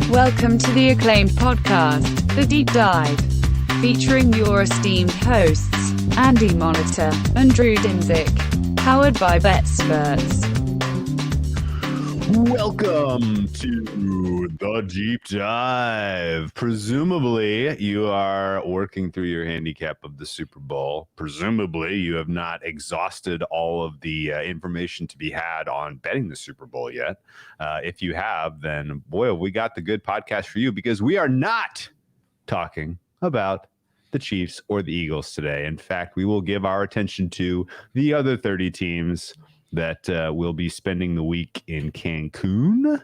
Welcome to the acclaimed podcast, The Deep Dive, featuring your esteemed hosts, Andy Monitor and Drew Dinzik, powered by BetSperts. Welcome to The Deep Dive. Presumably, you are working through your handicap of the Super Bowl. Presumably, you have not exhausted all of the information to be had on betting the Super Bowl yet. If you have, then boy, we got the good podcast for you, because we are not talking about the Chiefs or the Eagles today. In fact, we will give our attention to the other 30 teams that will be spending the week in Cancun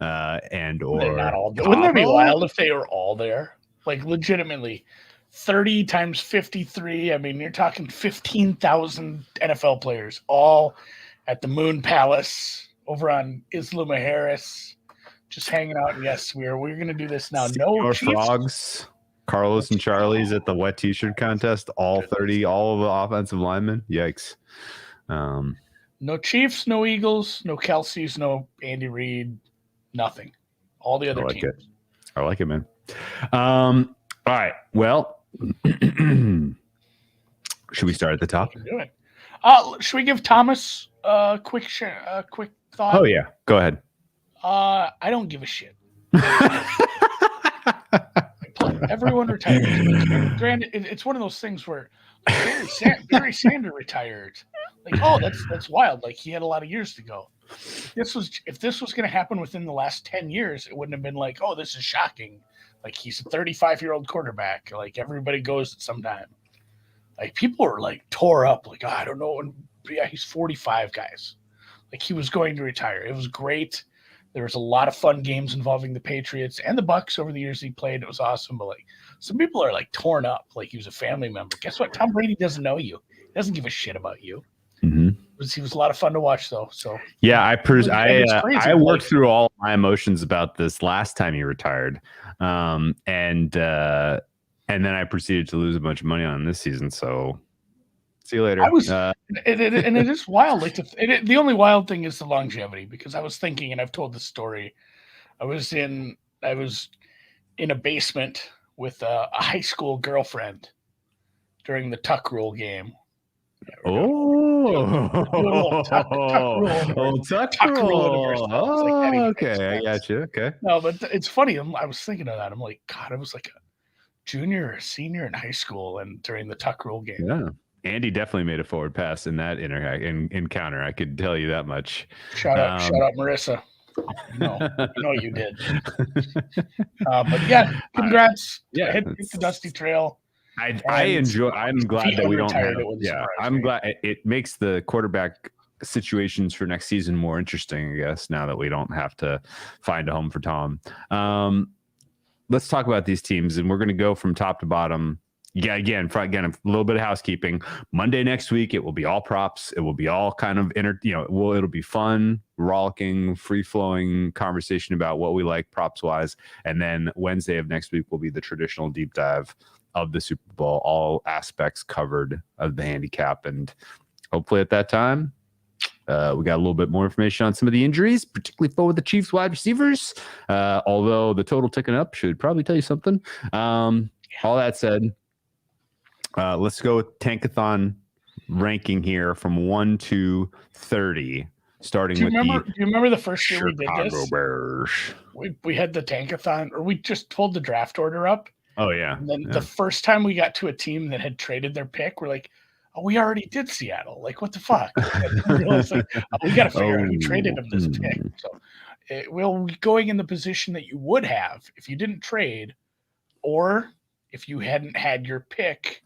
and or they're not all. Wouldn't that be wild if they were all there? Like, legitimately, 30 times 53. I mean, you're talking 15,000 NFL players all at the Moon Palace over on Isla Mujeres, just hanging out. And yes, we're going to do this now. No Chiefs. Frogs. Carlos and Charlie's at the wet t-shirt contest. All 30, all of the offensive linemen. Yikes. No Chiefs, no Eagles, no Kelce's, no Andy Reid, nothing. All the other teams. I like it, man. All right. Well, should we start at the top? Do it. Should we give Thomas a quick thought? Oh, yeah. Go ahead. I don't give a shit. Everyone retired. Granted, it's one of those things where Barry Sanders retired. Like, oh, that's wild. Like, he had a lot of years to go. If this was going to happen within the last 10 years, it wouldn't have been like, oh, this is shocking. Like, he's a 35-year-old quarterback. Like, everybody goes at some time. Like, people are like tore up. Like, oh, I don't know. And yeah, he's 45, guys. Like, he was going to retire. It was great. There was a lot of fun games involving the Patriots and the Bucs over the years he played. It was awesome. But like, some people are like torn up, like he was a family member. Guess what? Tom Brady doesn't know you. He doesn't give a shit about you. Mm-hmm. He was a lot of fun to watch, though. So yeah, I worked through all my emotions about this last time he retired, and then I proceeded to lose a bunch of money on this season. So see you later. And it is wild. Like the only wild thing is the longevity, because I was thinking, and I've told this story. I was in a basement with a high school girlfriend during the tuck rule game. Tuck rule. Oh, okay. I got you. Okay. No, but it's funny. I was thinking of that. I'm like, God, I was like a junior or senior in high school, and during the tuck rule game. Yeah. Andy definitely made a forward pass in that encounter. I could tell you that much. Shout out, Marissa. You know you did. But yeah, congrats. Yeah, hit the dusty trail. I'm glad that we don't have. Yeah, I'm glad it makes the quarterback situations for next season more interesting, I guess, now that we don't have to find a home for Tom. Let's talk about these teams, and we're going to go from top to bottom. Yeah, again, a little bit of housekeeping. Monday next week, it will be all props. It will be all kind of it'll be fun, rollicking, free-flowing conversation about what we like props-wise. And then Wednesday of next week will be the traditional deep dive of the Super Bowl, all aspects covered of the handicap. And hopefully at that time, we got a little bit more information on some of the injuries, particularly for the Chiefs wide receivers. Although the total ticking up should probably tell you something. All that said, let's go with Tankathon ranking here from 1 to 30, starting do you with remember the first year we did this? Bears. We had the Tankathon, or we just pulled the draft order up. Oh, yeah. And then the first time we got to a team that had traded their pick, we're like, oh, we already did Seattle. Like, what the fuck? We got to figure out who traded them this pick. So we'll be going in the position that you would have if you didn't trade, or if you hadn't had your pick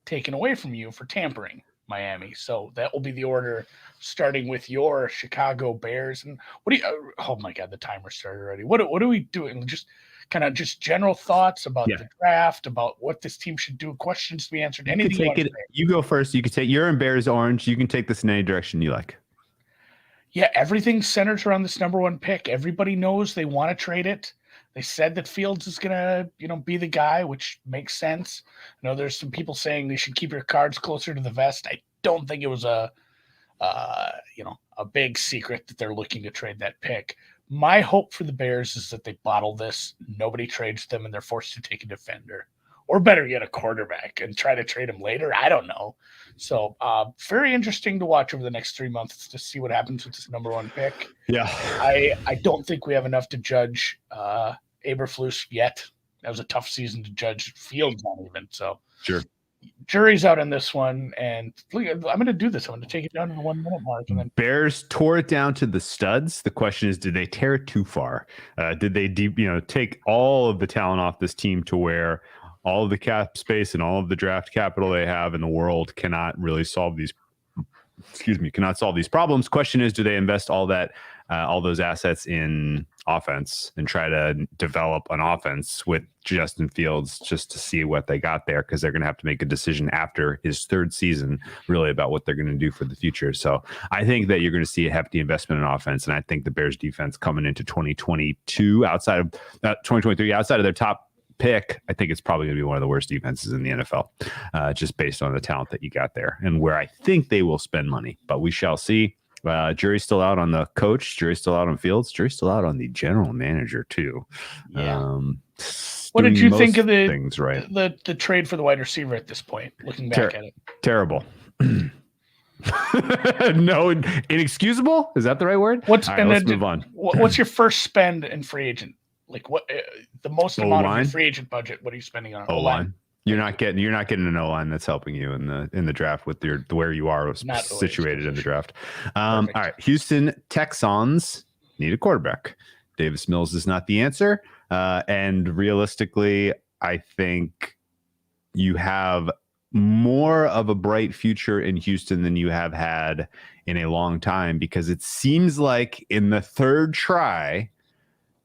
taken away from you for tampering Miami. So that will be the order, starting with your Chicago Bears. And oh my God, the timer started already. What are we doing? Just general thoughts about the draft, about what this team should do, questions to be answered. Anything you go first. You can take, you're in Bears orange. You can take this in any direction you like. Yeah, everything centers around this number one pick. Everybody knows they want to trade it. They said that Fields is going to, be the guy, which makes sense. I know there's some people saying they should keep your cards closer to the vest. I don't think it was a big secret that they're looking to trade that pick. My hope for the Bears is that they bottle this, nobody trades them, and they're forced to take a defender. Or better yet, a quarterback and try to trade him later. I don't know. So very interesting to watch over the next 3 months to see what happens with this number 1 pick. Yeah. I don't think we have enough to judge Eberflus yet. That was a tough season to judge. Fields not even. So sure. Jury's out on this one. And look, I'm going to do this. I'm going to take it down to the 1 minute mark. And then Bears tore it down to the studs. The question is, did they tear it too far? Did they take all of the talent off this team to where all of the cap space and all of the draft capital they have in the world cannot really solve these problems? Question is, do they invest all those assets in offense and try to develop an offense with Justin Fields just to see what they got there? Because they're going to have to make a decision after his 3rd season really about what they're going to do for the future. So I think that you're going to see a hefty investment in offense. And I think the Bears defense coming into 2022 outside of 2023, outside of their top pick, I think it's probably going to be one of the worst defenses in the NFL, just based on the talent that you got there and where I think they will spend money. But we shall see. Jury's still out on the coach. Jury's still out on Fields. Jury's still out on the general manager too. Yeah. What did you think of the trade for the wide receiver at this point? Looking back at it, terrible. No, inexcusable. Is that the right word? Let's move on. What's your first spend in free agent? Like what the most amount of your free agent budget? What are you spending on O-line? You're not getting an O-line that's helping you in the draft with where you are situated in the draft. All right, Houston Texans need a quarterback. Davis Mills is not the answer, and realistically, I think you have more of a bright future in Houston than you have had in a long time, because it seems like in the 3rd try,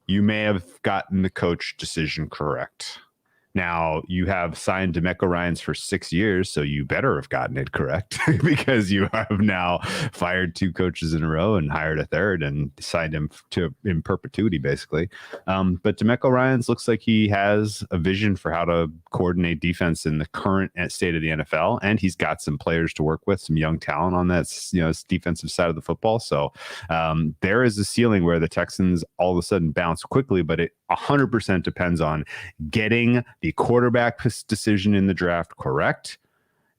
you may have gotten the coach decision correct. Now, you have signed DeMeco Ryans for 6 years, so you better have gotten it correct because you have now fired 2 coaches in a row and hired a 3rd and signed him in perpetuity, basically. But DeMeco Ryans looks like he has a vision for how to coordinate defense in the current state of the NFL, and he's got some players to work with, some young talent on that defensive side of the football. So there is a ceiling where the Texans all of a sudden bounce quickly, but it 100% depends on getting the quarterback decision in the draft correct.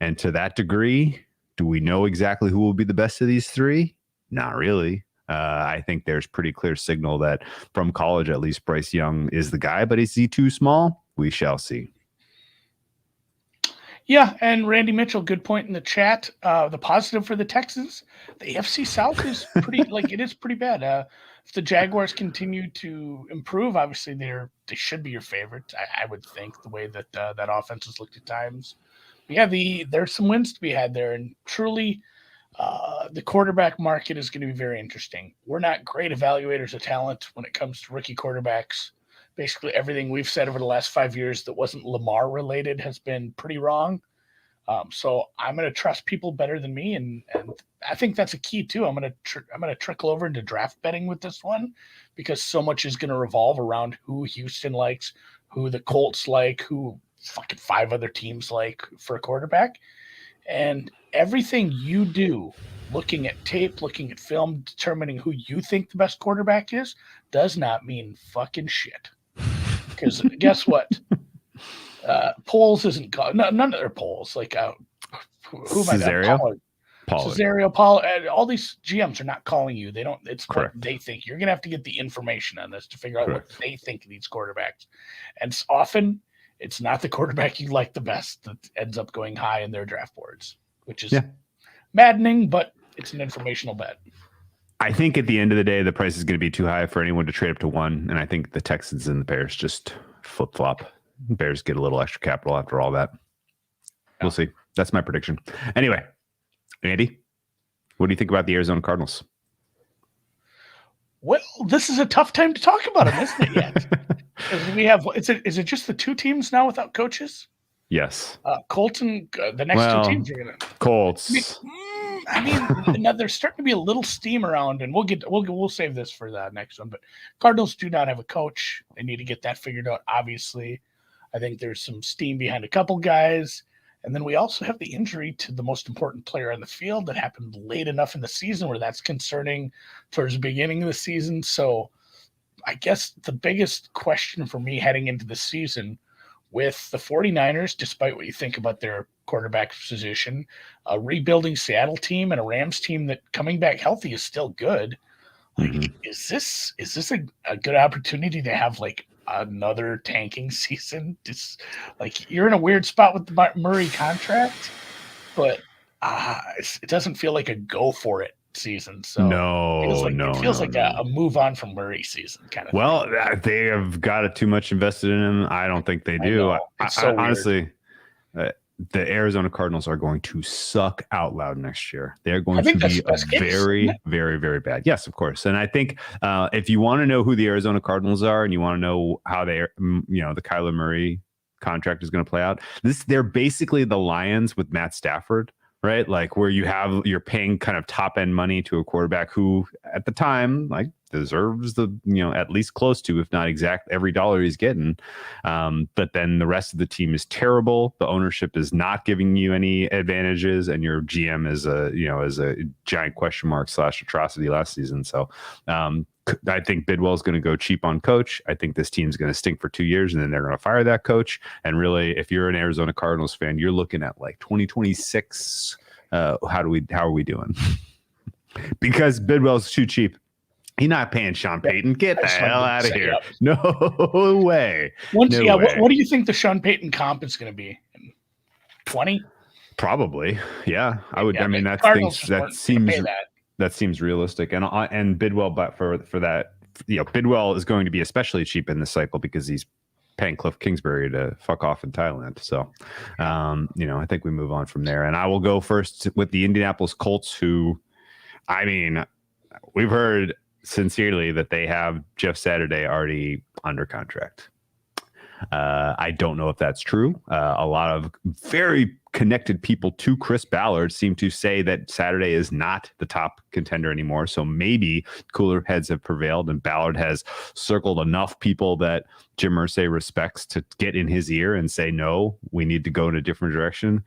And to that degree, do we know exactly who will be the best of these 3? Not really. I think there's pretty clear signal that from college, at least, Bryce Young is the guy, but is he too small? We shall see. Yeah, and Randy Mitchell, good point in the chat. The positive for the Texans, the AFC South is pretty it is pretty bad. If the Jaguars continue to improve, obviously they should be your favorite. I would think, the way that that offense has looked at times. But yeah, there's some wins to be had there, and truly, the quarterback market is going to be very interesting. We're not great evaluators of talent when it comes to rookie quarterbacks. Basically, everything we've said over the last 5 years that wasn't Lamar related has been pretty wrong. So I'm going to trust people better than me, and I think that's a key too. I'm going to trickle over into draft betting with this one, because so much is going to revolve around who Houston likes, who the Colts like, who fucking 5 other teams like for a quarterback, and everything you do, looking at tape, looking at film, determining who you think the best quarterback is, does not mean fucking shit. Because guess what? Polls isn't none of their polls. Like who am I? Cesario, Paul, all these GMs are not calling you. They don't. It's correct. What they think. You're gonna have to get the information on this to figure out what they think of these quarterbacks. And often, it's not the quarterback you like the best that ends up going high in their draft boards, which is maddening, but it's an informational bet. I think at the end of the day, the price is going to be too high for anyone to trade up to 1, and I think the Texans and the Bears just flip flop. Bears get a little extra capital after all that. We'll see. That's my prediction. Anyway, Andy, what do you think about the Arizona Cardinals? Well, this is a tough time to talk about them, isn't it yet? We have is it just the 2 teams now without coaches? Yes. Colts and the next 2 teams are gonna Colts. I mean, now there's starting to be a little steam around, and we'll save this for the next one. But Cardinals do not have a coach. They need to get that figured out. Obviously, I think there's some steam behind a couple guys, and then we also have the injury to the most important player on the field that happened late enough in the season where that's concerning towards the beginning of the season. So I guess the biggest question for me heading into the season with the 49ers, despite what you think about their quarterback position, a rebuilding Seattle team and a Rams team that coming back healthy is still good. Like, is this a good opportunity to have like another tanking season? Just like you're in a weird spot with the Murray contract, but it doesn't feel like a go for it season. So it feels like a move on from Murray season kind of thing. They have got too much invested in him. I don't think they do. Honestly, the Arizona Cardinals are going to suck out loud next year. They're going to be very, very, very bad. Yes, of course. And I think if you want to know who the Arizona Cardinals are and you want to know how the Kyler Murray contract is going to play out, they're basically the Lions with Matt Stafford. Right, like where you're paying kind of top end money to a quarterback who, at the time, like deserves the at least close to, if not exact, every dollar he's getting. But then the rest of the team is terrible. The ownership is not giving you any advantages, and your GM is a giant question mark / atrocity last season. So I think Bidwell's going to go cheap on coach. I think this team's going to stink for 2 years, and then they're going to fire that coach. And really, if you're an Arizona Cardinals fan, you're looking at like 2026. How are we doing? Because Bidwell's too cheap. He's not paying Sean Payton. Get the hell out of here. No way. What do you think the Sean Payton comp is going to be? 20? Probably. Yeah. I would. Yeah, I mean, that seems realistic. And Bidwell, but for that, Bidwell is going to be especially cheap in this cycle because he's paying Cliff Kingsbury to fuck off in Thailand. So, I think we move on from there. And I will go first with the Indianapolis Colts, who, I mean, we've heard sincerely that they have Jeff Saturday already under contract. I don't know if that's true. A lot of very connected people to Chris Ballard seem to say that Saturday is not the top contender anymore. So maybe cooler heads have prevailed and Ballard has circled enough people that Jim Irsay respects to get in his ear and say, no, we need to go in a different direction.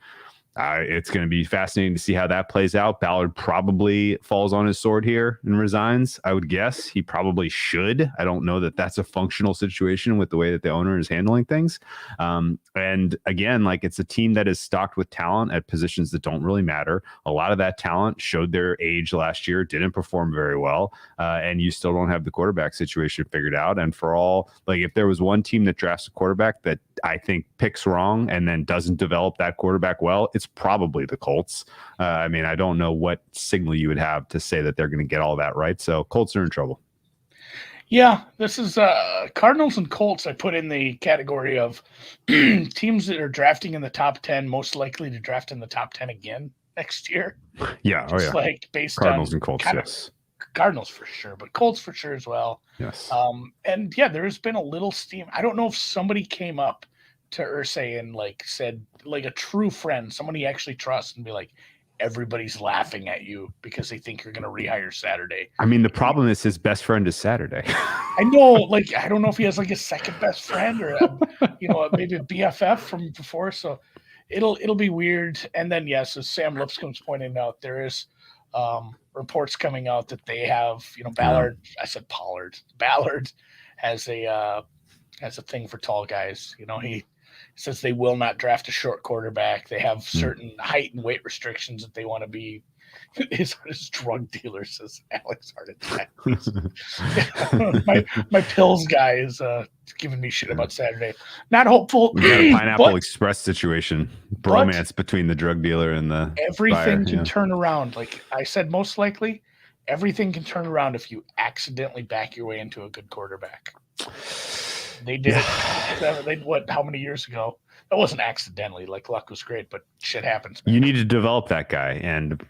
It's going to be fascinating to see how that plays out. Ballard probably falls on his sword here and resigns. I would guess he probably should. I don't know that that's a functional situation with the way that the owner is handling things. And again, like it's a team that is stocked with talent at positions that don't really matter. A lot of that talent showed their age last year, didn't perform very well. And you still don't have the quarterback situation figured out. And for all, like if there was one team that drafts a quarterback that I think picks wrong and then doesn't develop that quarterback well, it's probably the Colts. I mean, I don't know what signal you would have to say that they're going to get all that right. So Colts are in trouble. Yeah, this is Cardinals and Colts I put in the category of teams that are drafting in the top 10, most likely to draft in the top 10 again next year. Yeah. Like based Cardinals on and Colts, yes. Cardinals for sure, but Colts for sure as well. Yes. And yeah, there's been a little steam. I don't know if somebody came up to Irsay and like said, like a true friend, someone he actually trusts, and be like, everybody's laughing at you because they think you're going to rehire Saturday. I mean, the problem is his best friend is Saturday. I know, like, I don't know if he has like a second best friend or maybe a BFF from before. So it'll be weird. And then yes, as Sam Lipscomb's pointing out, there is reports coming out that they have, Ballard. I said Pollard. Ballard has a thing for tall guys. He says they will not draft a short quarterback. They have certain height and weight restrictions that they want to be. His drug dealer says Alex heart attack. my pills guy is giving me shit about Saturday. Not hopeful. We got a Pineapple Express situation, bromance between the drug dealer and the everything can turn around. Like I said, most likely everything can turn around if you accidentally back your way into a good quarterback. They did it. How many years ago? That wasn't accidentally. Like luck was great, but shit happens. You need to develop that guy, and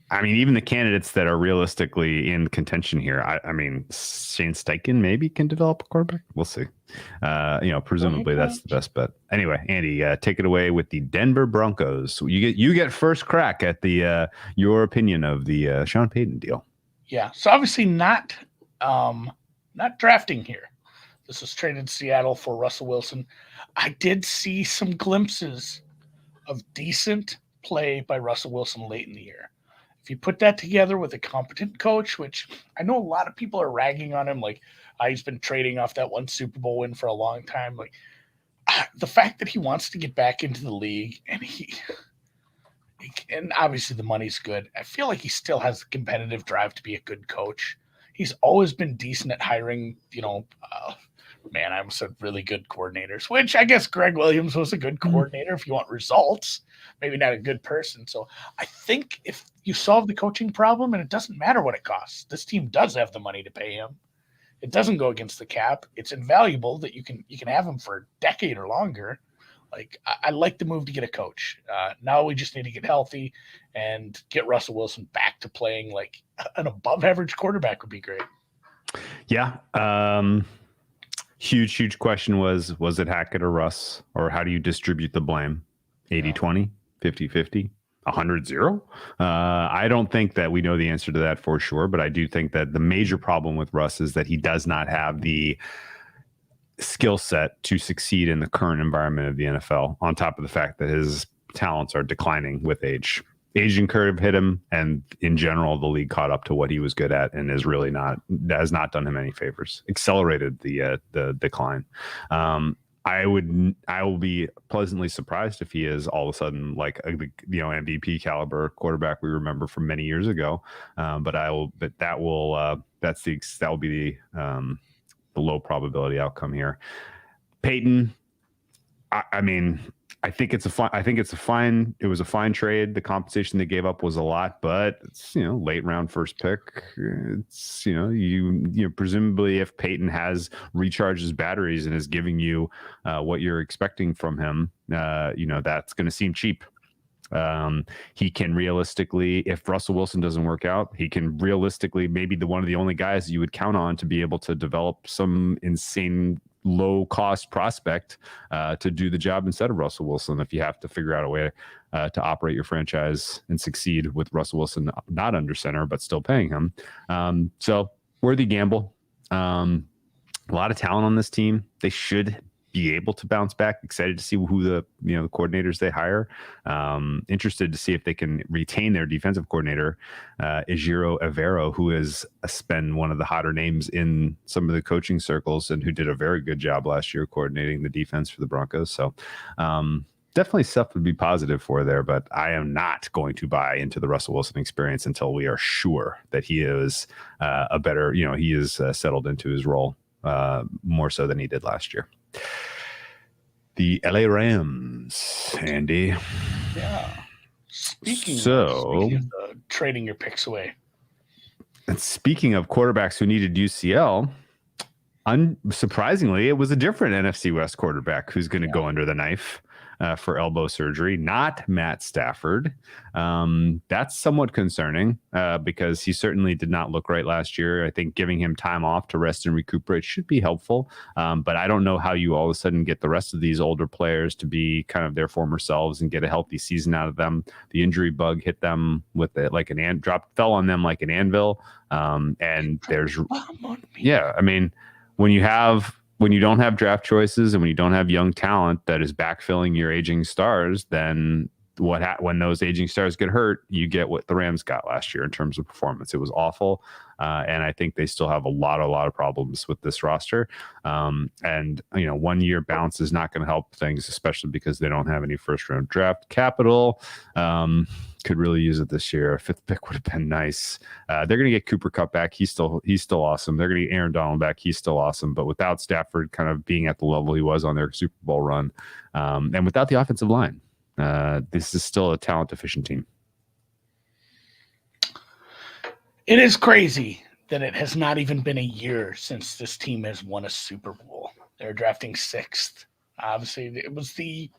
I mean, even the candidates that are realistically in contention here. I mean, Shane Steichen maybe can develop a quarterback. We'll see. Presumably that's the best bet. Anyway, Andy, take it away with the Denver Broncos. You get first crack at the your opinion of the Sean Payton deal. Yeah, so obviously not drafting here. This was traded to Seattle for Russell Wilson. I did see some glimpses of decent play by Russell Wilson late in the year. If you put that together with a competent coach, which I know a lot of people are ragging on him, like he's been trading off that one Super Bowl win for a long time. Like the fact that he wants to get back into the league and obviously the money's good. I feel like he still has the competitive drive to be a good coach. He's always been decent at hiring, I almost said really good coordinators, which I guess Greg Williams was a good coordinator if you want results, maybe not a good person. So I think if you solve the coaching problem, and it doesn't matter what it costs, this team does have the money to pay him. It doesn't go against the cap. It's invaluable that you can have him for a decade or longer. Like I like the move to get a coach. Now we just need to get healthy and get Russell Wilson back to playing like an above average quarterback would be great. Yeah. Huge question was it Hackett or Russ, or how do you distribute the blame? 80-20, 50-50, 100-0? I don't think that we know the answer to that for sure, but I do think that the major problem with Russ is that he does not have the skill set to succeed in the current environment of the NFL, on top of the fact that his talents are declining with age. Aging curve hit him, and in general, the league caught up to what he was good at, and has not done him any favors. Accelerated the decline. I will be pleasantly surprised if he is all of a sudden like a MVP caliber quarterback we remember from many years ago. That will be the low probability outcome here. Peyton, I think it was a fine trade. The compensation they gave up was a lot, but it's, late round first pick. It's, you presumably if Peyton has recharged his batteries and is giving you what you're expecting from him, that's going to seem cheap. He can realistically, if Russell Wilson doesn't work out, he can realistically maybe one of the only guys you would count on to be able to develop some insane low cost prospect to do the job instead of Russell Wilson. If you have to figure out a way to operate your franchise and succeed with Russell Wilson not under center but still paying him, so worthy gamble. A lot of talent on this team. They should be able to bounce back. Excited to see who the coordinators they hire. Interested to see if they can retain their defensive coordinator, Ejiro Evero, who has been one of the hotter names in some of the coaching circles and who did a very good job last year coordinating the defense for the Broncos. So definitely stuff would be positive for there, but I am not going to buy into the Russell Wilson experience until we are sure that he is he is settled into his role more so than he did last year. The LA Rams, Andy. Yeah. Speaking of trading your picks away. And speaking of quarterbacks who needed UCL, unsurprisingly, it was a different NFC West quarterback who's going to go under the knife for elbow surgery, not Matt Stafford. That's somewhat concerning because he certainly did not look right last year. I think giving him time off to rest and recuperate should be helpful. But I don't know how you all of a sudden get the rest of these older players to be kind of their former selves and get a healthy season out of them. The injury bug hit them with it like fell on them like an anvil. And there's, when you don't have draft choices and when you don't have young talent that is backfilling your aging stars, then when those aging stars get hurt, you get what the Rams got last year in terms of performance. It was awful. And I think they still have a lot of problems with this roster. 1 year bounce is not going to help things, especially because they don't have any first round draft capital. Could really use it this year. A fifth pick would have been nice. They're going to get Cooper Kupp back. He's still awesome. They're going to get Aaron Donald back. He's still awesome. But without Stafford kind of being at the level he was on their Super Bowl run, and without the offensive line, this is still a talent deficient team. It is crazy that it has not even been a year since this team has won a Super Bowl. They're drafting sixth. Obviously, it was the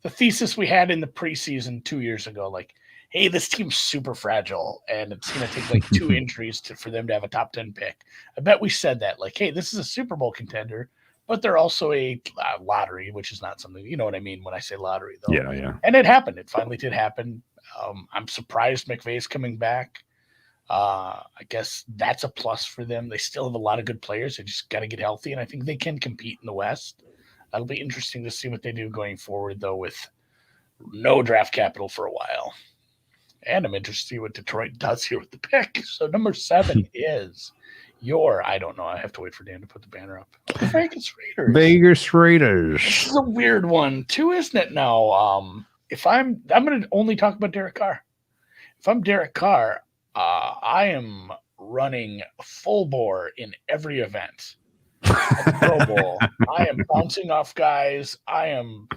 thesis we had in the preseason 2 years ago. Like, hey, this team's super fragile, and it's going to take like 2 injuries for them to have a top 10 pick. I bet we said that. Like, hey, this is a Super Bowl contender, but they're also a lottery, which is not something, you know what I mean when I say lottery, though. Yeah. And it happened. It finally did happen. I'm surprised McVay's coming back. I guess that's a plus for them. They still have a lot of good players. They just got to get healthy, and I think they can compete in the West. That'll be interesting to see what they do going forward, though, with no draft capital for a while. And I'm interested to see what Detroit does here with the pick. So number 7 is I don't know. I have to wait for Dan to put the banner up. The Vegas Raiders. Vegas Raiders. This is a weird one too, isn't it? Now, if I'm going to only talk about Derek Carr. If I'm Derek Carr, I am running full bore in every event. At the Pro Bowl, I am bouncing off guys. I'm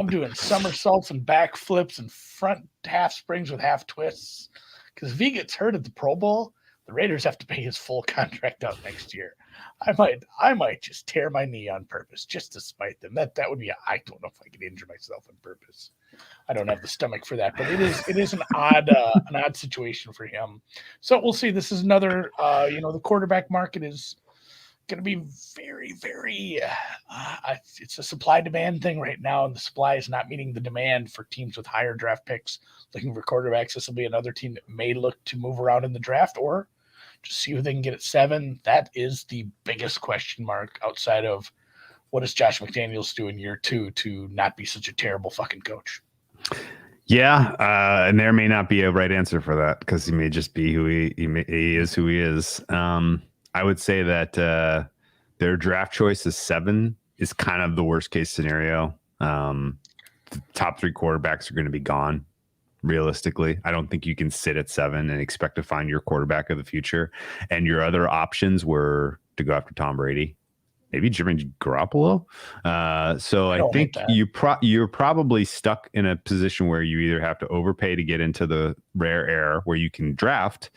doing somersaults and backflips and front half springs with half twists. Because if he gets hurt at the Pro Bowl, the Raiders have to pay his full contract out next year. I might just tear my knee on purpose just to spite them. That would be. I don't know if I could injure myself on purpose. I don't have the stomach for that, but it is an odd situation for him. So we'll see. This is another. The quarterback market is going to be very, very. It's a supply-demand thing right now, and the supply is not meeting the demand for teams with higher draft picks looking for quarterbacks. This will be another team that may look to move around in the draft or just see who they can get at 7. That is the biggest question mark outside of what does Josh McDaniels do in year 2 to not be such a terrible fucking coach. Yeah, and there may not be a right answer for that because he may just be who he is who he is. I would say that their draft choice is 7 is kind of the worst case scenario. The top 3 quarterbacks are going to be gone. Realistically, I don't think you can sit at 7 and expect to find your quarterback of the future. And your other options were to go after Tom Brady, maybe Jimmy Garoppolo. So I think you're probably stuck in a position where you either have to overpay to get into the rare air where you can draft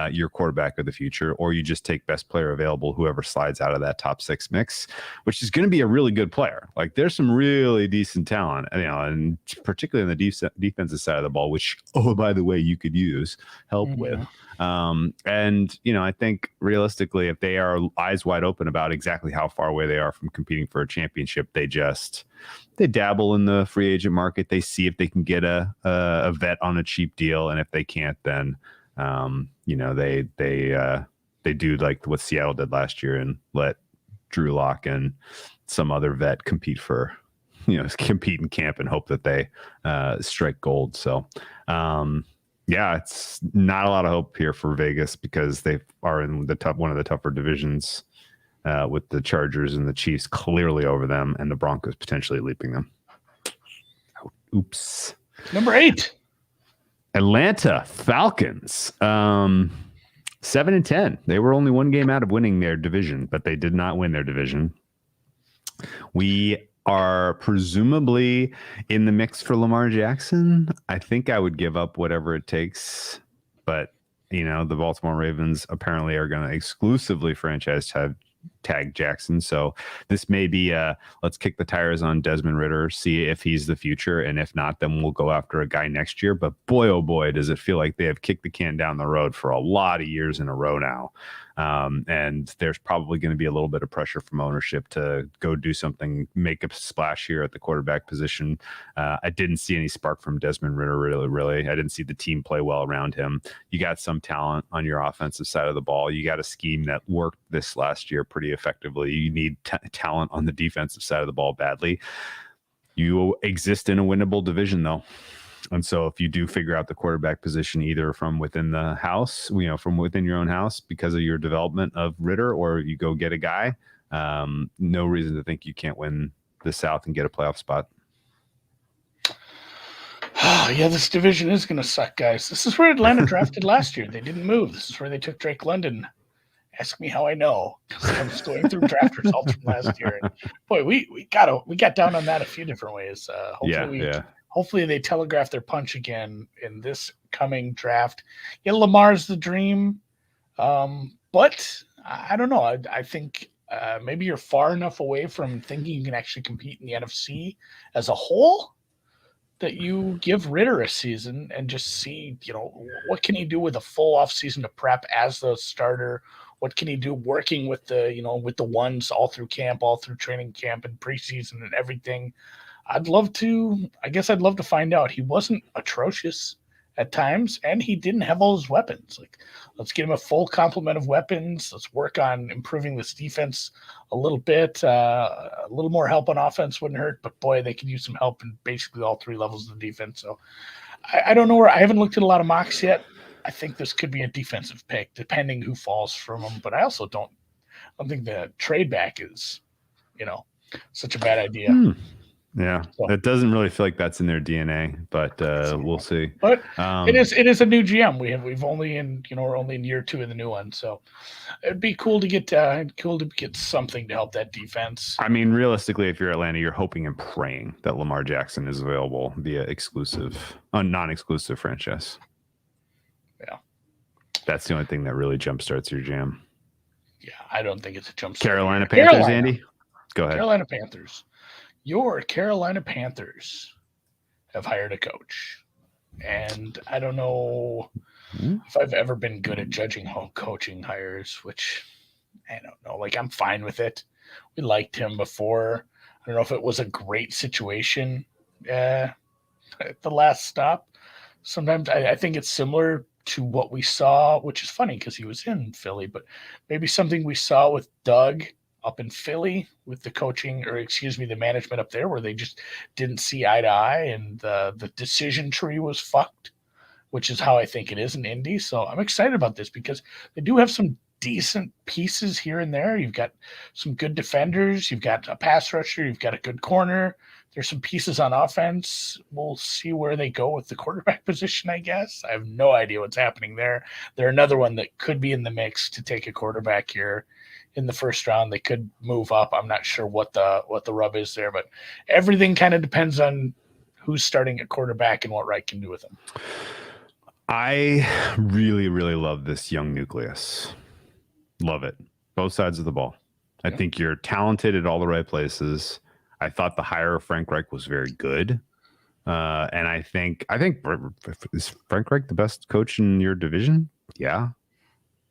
your quarterback of the future, or you just take best player available, whoever slides out of that top 6 mix, which is going to be a really good player. Like there's some really decent talent, and particularly on the defensive side of the ball, which, oh, by the way, you could use help with. And, I think realistically, if they are eyes wide open about exactly how far away they are from competing for a championship, they dabble in the free agent market. They see if they can get a vet on a cheap deal. And if they can't, then, they do like what Seattle did last year and let Drew Lock and some other vet compete in camp and hope that they strike gold. So, it's not a lot of hope here for Vegas because they are in one of the tougher divisions with the Chargers and the Chiefs clearly over them and the Broncos potentially leaping them. Oops. Number 8. Atlanta Falcons. 7-10. They were only one game out of winning their division, but they did not win their division. We are presumably in the mix for Lamar Jackson. I think I would give up whatever it takes, but the Baltimore Ravens apparently are going to exclusively franchise tag Jackson. So this may be let's kick the tires on Desmond Ridder, see if he's the future. And if not, then we'll go after a guy next year. But boy, oh boy, does it feel like they have kicked the can down the road for a lot of years in a row now. And there's probably going to be a little bit of pressure from ownership to go do something, make a splash here at the quarterback position. I didn't see any spark from Desmond Ridder, really. I didn't see the team play well around him. You got some talent on your offensive side of the ball. You got a scheme that worked this last year pretty effectively. You need talent on the defensive side of the ball badly. You exist in a winnable division, though. And so if you do figure out the quarterback position, either from within the house, from within your own house because of your development of Ridder, or you go get a guy, no reason to think you can't win the South and get a playoff spot. Oh, yeah, this division is going to suck, guys. This is where Atlanta drafted last year. They didn't move. This is where they took Drake London. Ask me how I know, because I was going through draft results from last year. And boy, we got down on that a few different ways. Hopefully they telegraph their punch again in this coming draft. Yeah, Lamar's the dream, but I don't know. I think maybe you're far enough away from thinking you can actually compete in the NFC as a whole that you give Ridder a season and just see, what can he do with a full off season to prep as the starter? What can he do working with with the ones all through camp, all through training camp and preseason and everything? I'd love to find out. He wasn't atrocious at times, and he didn't have all his weapons. Like, let's get him a full complement of weapons. Let's work on improving this defense a little bit. A little more help on offense wouldn't hurt, but boy, they could use some help in basically all 3 levels of the defense. So I don't know where. I haven't looked at a lot of mocks yet. I think this could be a defensive pick, depending who falls from them. But I also don't think the trade back is, such a bad idea. Yeah, so, it doesn't really feel like that's in their DNA, but we'll see. But it is a new GM. We've only we're only in year 2 of the new one, so it'd be cool to get something to help that defense. I mean, realistically, if you're Atlanta, you're hoping and praying that Lamar Jackson is available via non-exclusive franchise. Yeah, that's the only thing that really jumpstarts your jam. Yeah, I don't think it's a jumpstart. Carolina Panthers, Andy. Go ahead. Carolina Panthers. Your Carolina Panthers have hired a coach. And I don't know if I've ever been good at judging coaching hires, which I don't know. Like, I'm fine with it. We liked him before. I don't know if it was a great situation at the last stop. Sometimes I think it's similar to what we saw, which is funny because he was in Philly, but maybe something we saw with Doug up in Philly with the coaching, or the management up there, where they just didn't see eye to eye, and the decision tree was fucked, which is how I think it is in Indy. So I'm excited about this because they do have some decent pieces here and there. You've got some good defenders. You've got a pass rusher. You've got a good corner. There's some pieces on offense. We'll see where they go with the quarterback position, I guess. I have no idea what's happening there. They're another one that could be in the mix to take a quarterback here in the first round. They could move up. I'm not sure what the rub is there, but everything kind of depends on who's starting at quarterback and what Wright can do with them. I really, really love this young nucleus. Love it. Both sides of the ball. I think you're talented at all the right places. I thought the hire of Frank Reich was very good. And I think is Frank Reich the best coach in your division? Yeah.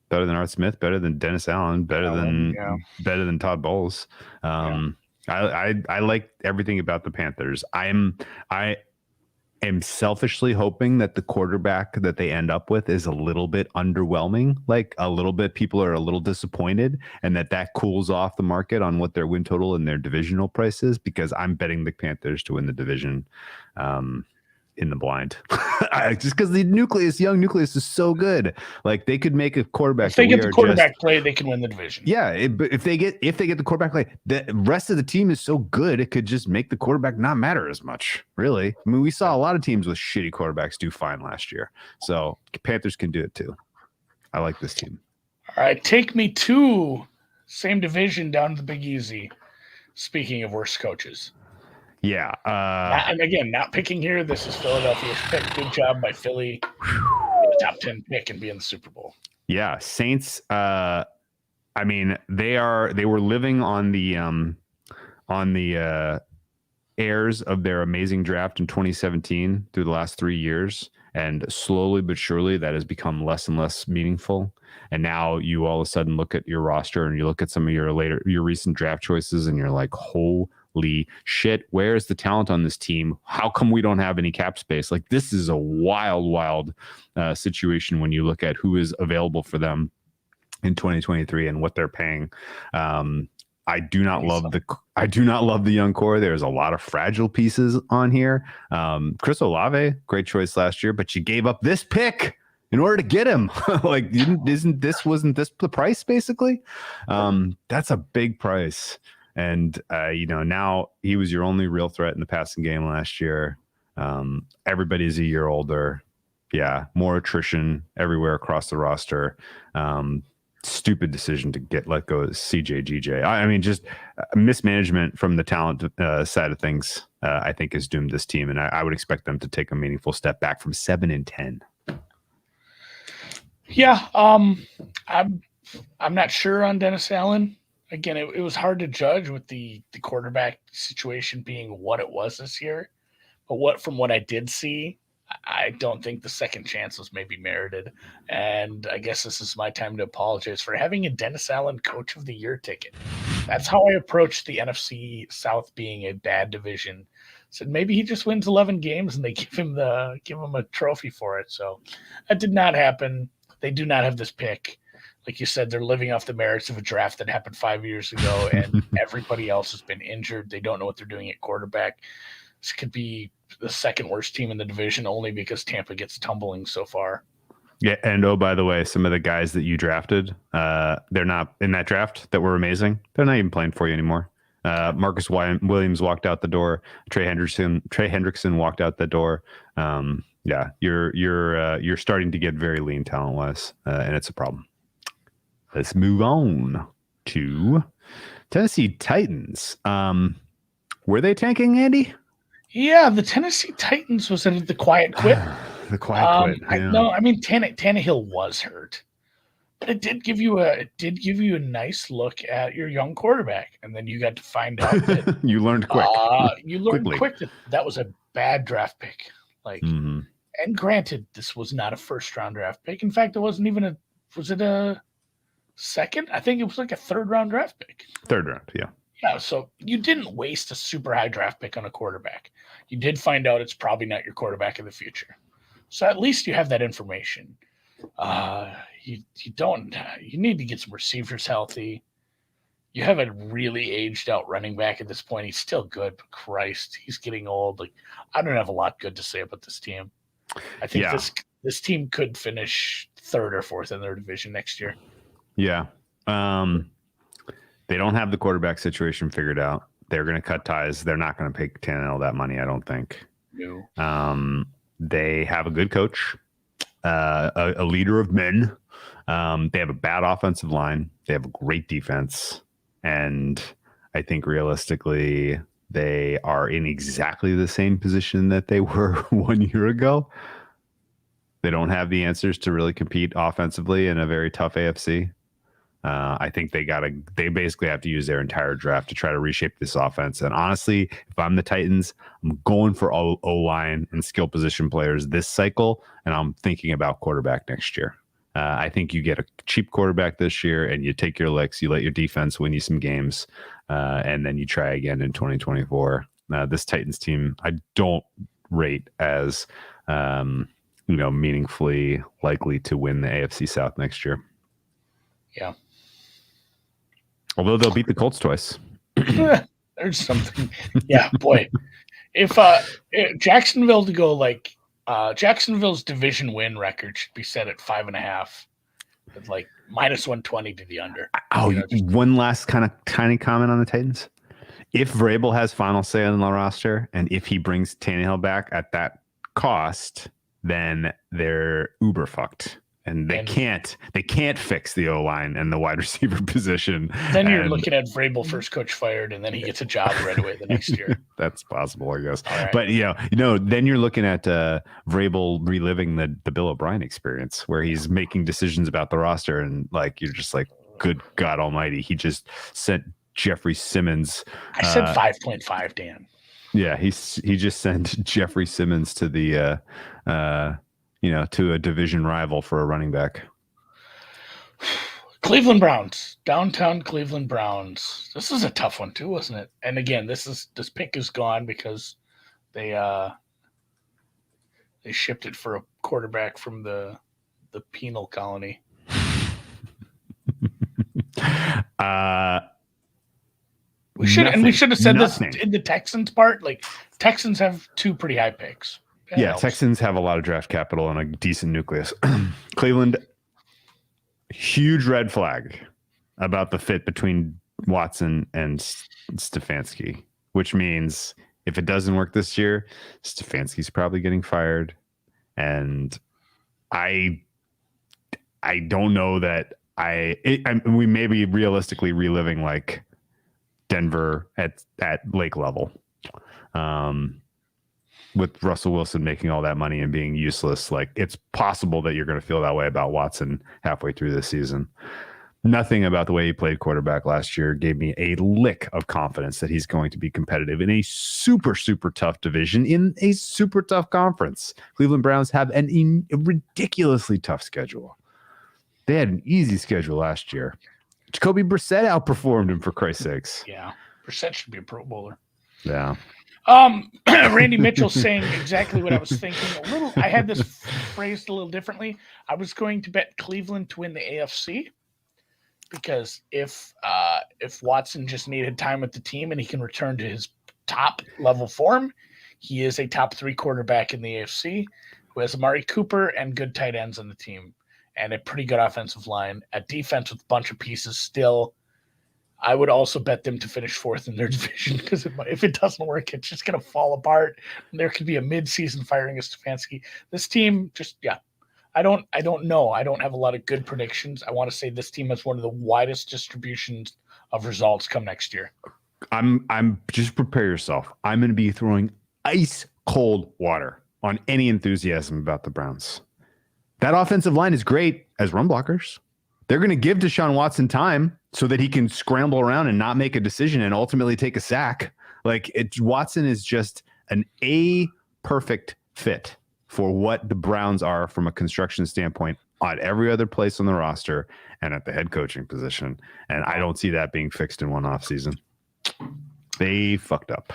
Better than Art Smith, better than Dennis Allen, better than Todd Bowles. I like everything about the Panthers. I am selfishly hoping that the quarterback that they end up with is a little bit underwhelming, like a little bit. People are a little disappointed, and that cools off the market on what their win total and their divisional price is, because I'm betting the Panthers to win the division in the blind. Just because the young nucleus is so good. Like, they could make a quarterback. If they get the quarterback play, they can win the division. Yeah, but if they get the quarterback play, the rest of the team is so good, it could just make the quarterback not matter as much. Really, I mean, we saw a lot of teams with shitty quarterbacks do fine last year. So Panthers can do it too. I like this team. All right, take me to same division down to the Big Easy. Speaking of worst coaches. Yeah. And again, not picking here. This is Philadelphia's pick. Good job by Philly. The top 10 pick and be in the Super Bowl. Yeah. Saints. I mean, they were living on the heirs of their amazing draft in 2017 through the last 3 years. And slowly but surely that has become less and less meaningful. And now you all of a sudden look at your roster and you look at some of your recent draft choices and you're like, holy shit, where's the talent on this team? How come we don't have any cap space? Like, this is a wild situation when you look at who is available for them in 2023 and what they're paying. I do not love the young core. There's a lot of fragile pieces on here. Chris Olave, great choice last year, but you gave up this pick in order to get him. Like, wasn't this the price basically? That's a big price. And, now he was your only real threat in the passing game last year. Everybody's a year older. Yeah. More attrition everywhere across the roster. Stupid decision to let go of CJ. I mean, just mismanagement from the talent side of things, I think, has doomed this team. And I would expect them to take a meaningful step back from 7-10. Yeah. I'm not sure on Dennis Allen. Again, it was hard to judge with the quarterback situation being what it was this year. But from what I did see, I don't think the second chance was maybe merited. And I guess this is my time to apologize for having a Dennis Allen Coach of the Year ticket. That's how I approached the NFC South being a bad division. Said maybe he just wins 11 games and they give him a trophy for it. So that did not happen. They do not have this pick. Like you said, they're living off the merits of a draft that happened 5 years ago, and everybody else has been injured. They don't know what they're doing at quarterback. This could be the second worst team in the division only because Tampa gets tumbling so far. Yeah, and oh, by the way, some of the guys that you drafted, they're not in that draft that were amazing. They're not even playing for you anymore. Marcus Williams walked out the door. Trey Hendrickson walked out the door. Yeah, you're starting to get very lean talent wise, and it's a problem. Let's move on to Tennessee Titans. Were they tanking, Andy? Yeah, the Tennessee Titans was in the quiet quit. The quiet quit. Yeah. Tannehill was hurt, but it did give you a nice look at your young quarterback, and then you got to find out that you learned quick. Quick that was a bad draft pick. And granted, this was not a first round draft pick. In fact, it wasn't even was it a second? I think it was like a third round draft pick. Third round, yeah. Yeah, so you didn't waste a super high draft pick on a quarterback. You did find out it's probably not your quarterback in the future. So at least you have that information. You need to get some receivers healthy. You have a really aged out running back at this point. He's still good, but Christ, he's getting old. I don't have a lot good to say about this team. I think this team could finish third or fourth in their division next year. Yeah. They don't have the quarterback situation figured out. They're going to cut ties. They're not going to pay Tannehill that money, I don't think. No. They have a good coach, a leader of men. They have a bad offensive line. They have a great defense. And I think realistically, they are in exactly the same position that they were 1 year ago. They don't have the answers to really compete offensively in a very tough AFC. I think they basically have to use their entire draft to try to reshape this offense. And honestly, if I'm the Titans, I'm going for O-line and skill position players this cycle, and I'm thinking about quarterback next year. I think you get a cheap quarterback this year, and you take your licks, you let your defense win you some games, and then you try again in 2024. This Titans team, I don't rate as meaningfully likely to win the AFC South next year. Yeah. Although they'll beat the Colts twice. There's something. Yeah, boy. If Jacksonville to go Jacksonville's division win record should be set at 5.5 with minus 120 to the under. One last kind of tiny comment on the Titans. If Vrabel has final say on the roster, and if he brings Tannehill back at that cost, then they're uber fucked. And they can't fix the O-line and the wide receiver position. Then you're looking at Vrabel first coach fired, and then he gets a job right away the next year. That's possible, I guess. Right. But then you're looking at Vrabel reliving the Bill O'Brien experience, where he's making decisions about the roster, and you're just like, good God Almighty, he just sent Jeffrey Simmons. I said 5.5, Dan. Yeah, he just sent Jeffrey Simmons to the. To a division rival for a running back. Cleveland Browns, downtown Cleveland Browns. This is a tough one too, wasn't it? And again, this pick is gone because they shipped it for a quarterback from the penal colony. We should have said this in the Texans part. Texans have two pretty high picks. Texans have a lot of draft capital and a decent nucleus. Cleveland, huge red flag about the fit between Watson and Stefanski, which means if it doesn't work this year, Stefanski's probably getting fired. And I don't know that we may be realistically reliving Denver at lake level. With Russell Wilson making all that money and being useless, it's possible that you're going to feel that way about Watson halfway through this season. Nothing about the way he played quarterback last year gave me a lick of confidence that he's going to be competitive in a super, super tough division in a super tough conference. Cleveland Browns have a ridiculously tough schedule. They had an easy schedule last year. Jacoby Brissett outperformed him, for Christ's sakes. Yeah, Brissett should be a Pro Bowler. Yeah. Randy Mitchell saying exactly what I was thinking. I had this phrased a little differently. I was going to bet Cleveland to win the AFC because if Watson just needed time with the team and he can return to his top level form, he is a top 3 quarterback in the AFC who has Amari Cooper and good tight ends on the team and a pretty good offensive line. At defense with a bunch of pieces still, I would also bet them to finish 4th in their division because if it doesn't work, it's just going to fall apart. And there could be a mid-season firing of Stefanski. This team just, I don't know. I don't have a lot of good predictions. I want to say this team has one of the widest distributions of results come next year. I'm just prepare yourself. I'm going to be throwing ice cold water on any enthusiasm about the Browns. That offensive line is great as run blockers. They're going to give Deshaun Watson time so that he can scramble around and not make a decision and ultimately take a sack. Watson is just an perfect fit for what the Browns are from a construction standpoint on every other place on the roster and at the head coaching position. And I don't see that being fixed in one offseason. They fucked up.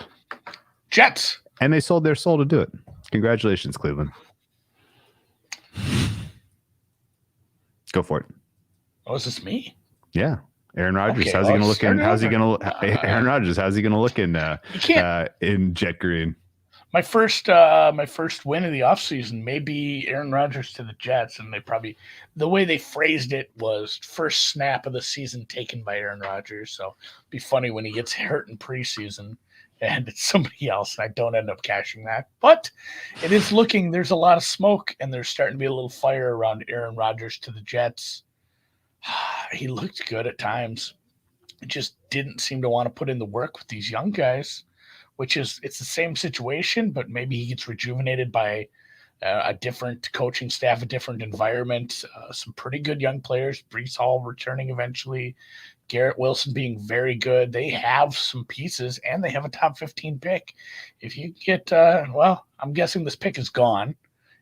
Jets. And they sold their soul to do it. Congratulations, Cleveland. Go for it. Oh, is this me? Yeah. Aaron Rodgers. Okay, how's he going to look in? Aaron Rodgers. How's he going to look in jet green? My first win of the offseason may be Aaron Rodgers to the Jets, and the way they phrased it was first snap of the season taken by Aaron Rodgers. So it'd be funny when he gets hurt in preseason and it's somebody else, and I don't end up cashing that. But it is looking, there's a lot of smoke, and there's starting to be a little fire around Aaron Rodgers to the Jets. He looked good at times. It just didn't seem to want to put in the work with these young guys, it's the same situation, but maybe he gets rejuvenated by a different coaching staff, a different environment, some pretty good young players, Breece Hall returning eventually, Garrett Wilson being very good. They have some pieces, and they have a top 15 pick. If you get, I'm guessing this pick is gone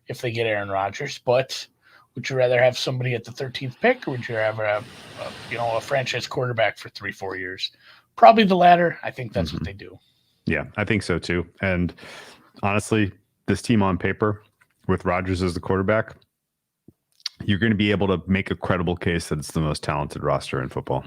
if they get Aaron Rodgers, but would you rather have somebody at the 13th pick, or would you rather have a franchise quarterback for 3-4 years? Probably the latter. I think that's what they do. Yeah, I think so too. And honestly, this team on paper with Rodgers as the quarterback, you're going to be able to make a credible case that it's the most talented roster in football.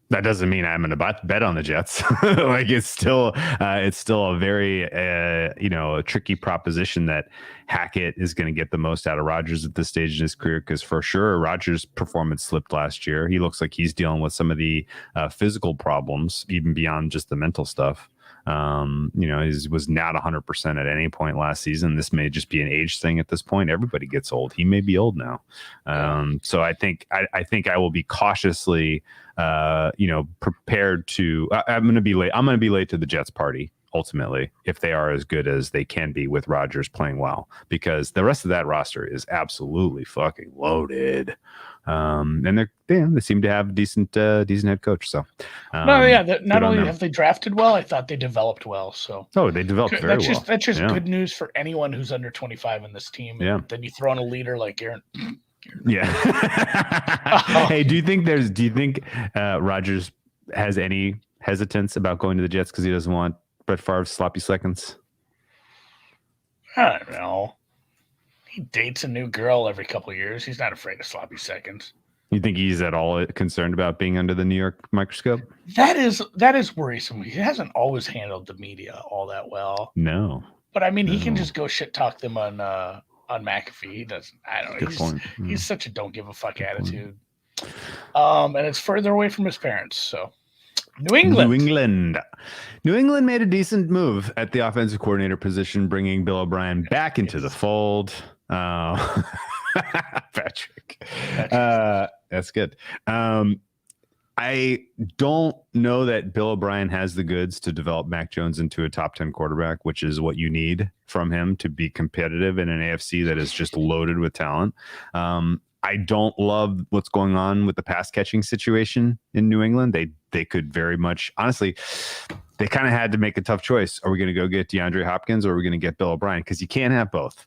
That doesn't mean I'm going to bet on the Jets. It's still a very, a tricky proposition that Hackett is going to get the most out of Rodgers at this stage in his career. Because for sure, Rodgers' performance slipped last year. He looks like he's dealing with some of the physical problems, even beyond just the mental stuff. He was not 100% at any point last season. This may just be an age thing at this point. Everybody gets old. He may be old now. So I think I will be cautiously, prepared to. I'm going to be late. I'm going to be late to the Jets party ultimately if they are as good as they can be with Rodgers playing well, because the rest of that roster is absolutely fucking loaded. And they seem to have decent head coach. So, not only have they drafted well, I thought they developed well. So, they developed very well. That's just good news for anyone who's under 25 in this team. Yeah. And then you throw in a leader like Aaron. Yeah. Hey, do you think Rodgers has any hesitance about going to the Jets because he doesn't want Brett Favre's sloppy seconds? I don't know. He dates a new girl every couple of years. He's not afraid of sloppy seconds. You think he's at all concerned about being under the New York microscope? That is worrisome. He hasn't always handled the media all that well. No. But I mean, he can just go shit talk them on McAfee. He doesn't. I don't know. He's such a don't give a fuck attitude. And it's further away from his parents. So New England made a decent move at the offensive coordinator position, bringing Bill O'Brien back into the fold. Patrick. That's good. I don't know that Bill O'Brien has the goods to develop Mac Jones into a top 10 quarterback, which is what you need from him to be competitive in an AFC that is just loaded with talent. I don't love what's going on with the pass catching situation in New England. They could very much, honestly, they kind of had to make a tough choice. Are we going to go get DeAndre Hopkins, or are we going to get Bill O'Brien? Because you can't have both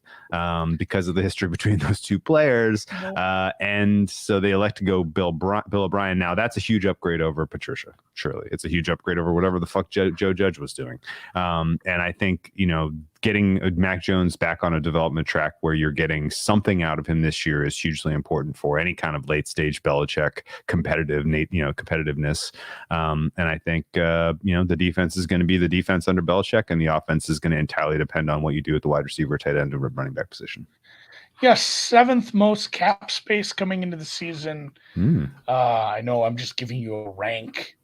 because of the history between those two players. And so they elect to go Bill O'Brien. Now, that's a huge upgrade over Patricia. Surely it's a huge upgrade over whatever the fuck Joe Judge was doing. And I think, getting Mac Jones back on a development track where you're getting something out of him this year is hugely important for any kind of late stage Belichick competitiveness. And I think, the defense is going to be the defense under Belichick, and the offense is going to entirely depend on what you do at the wide receiver, tight end, and running back position. Yes, seventh most cap space coming into the season. I know I'm just giving you a rank.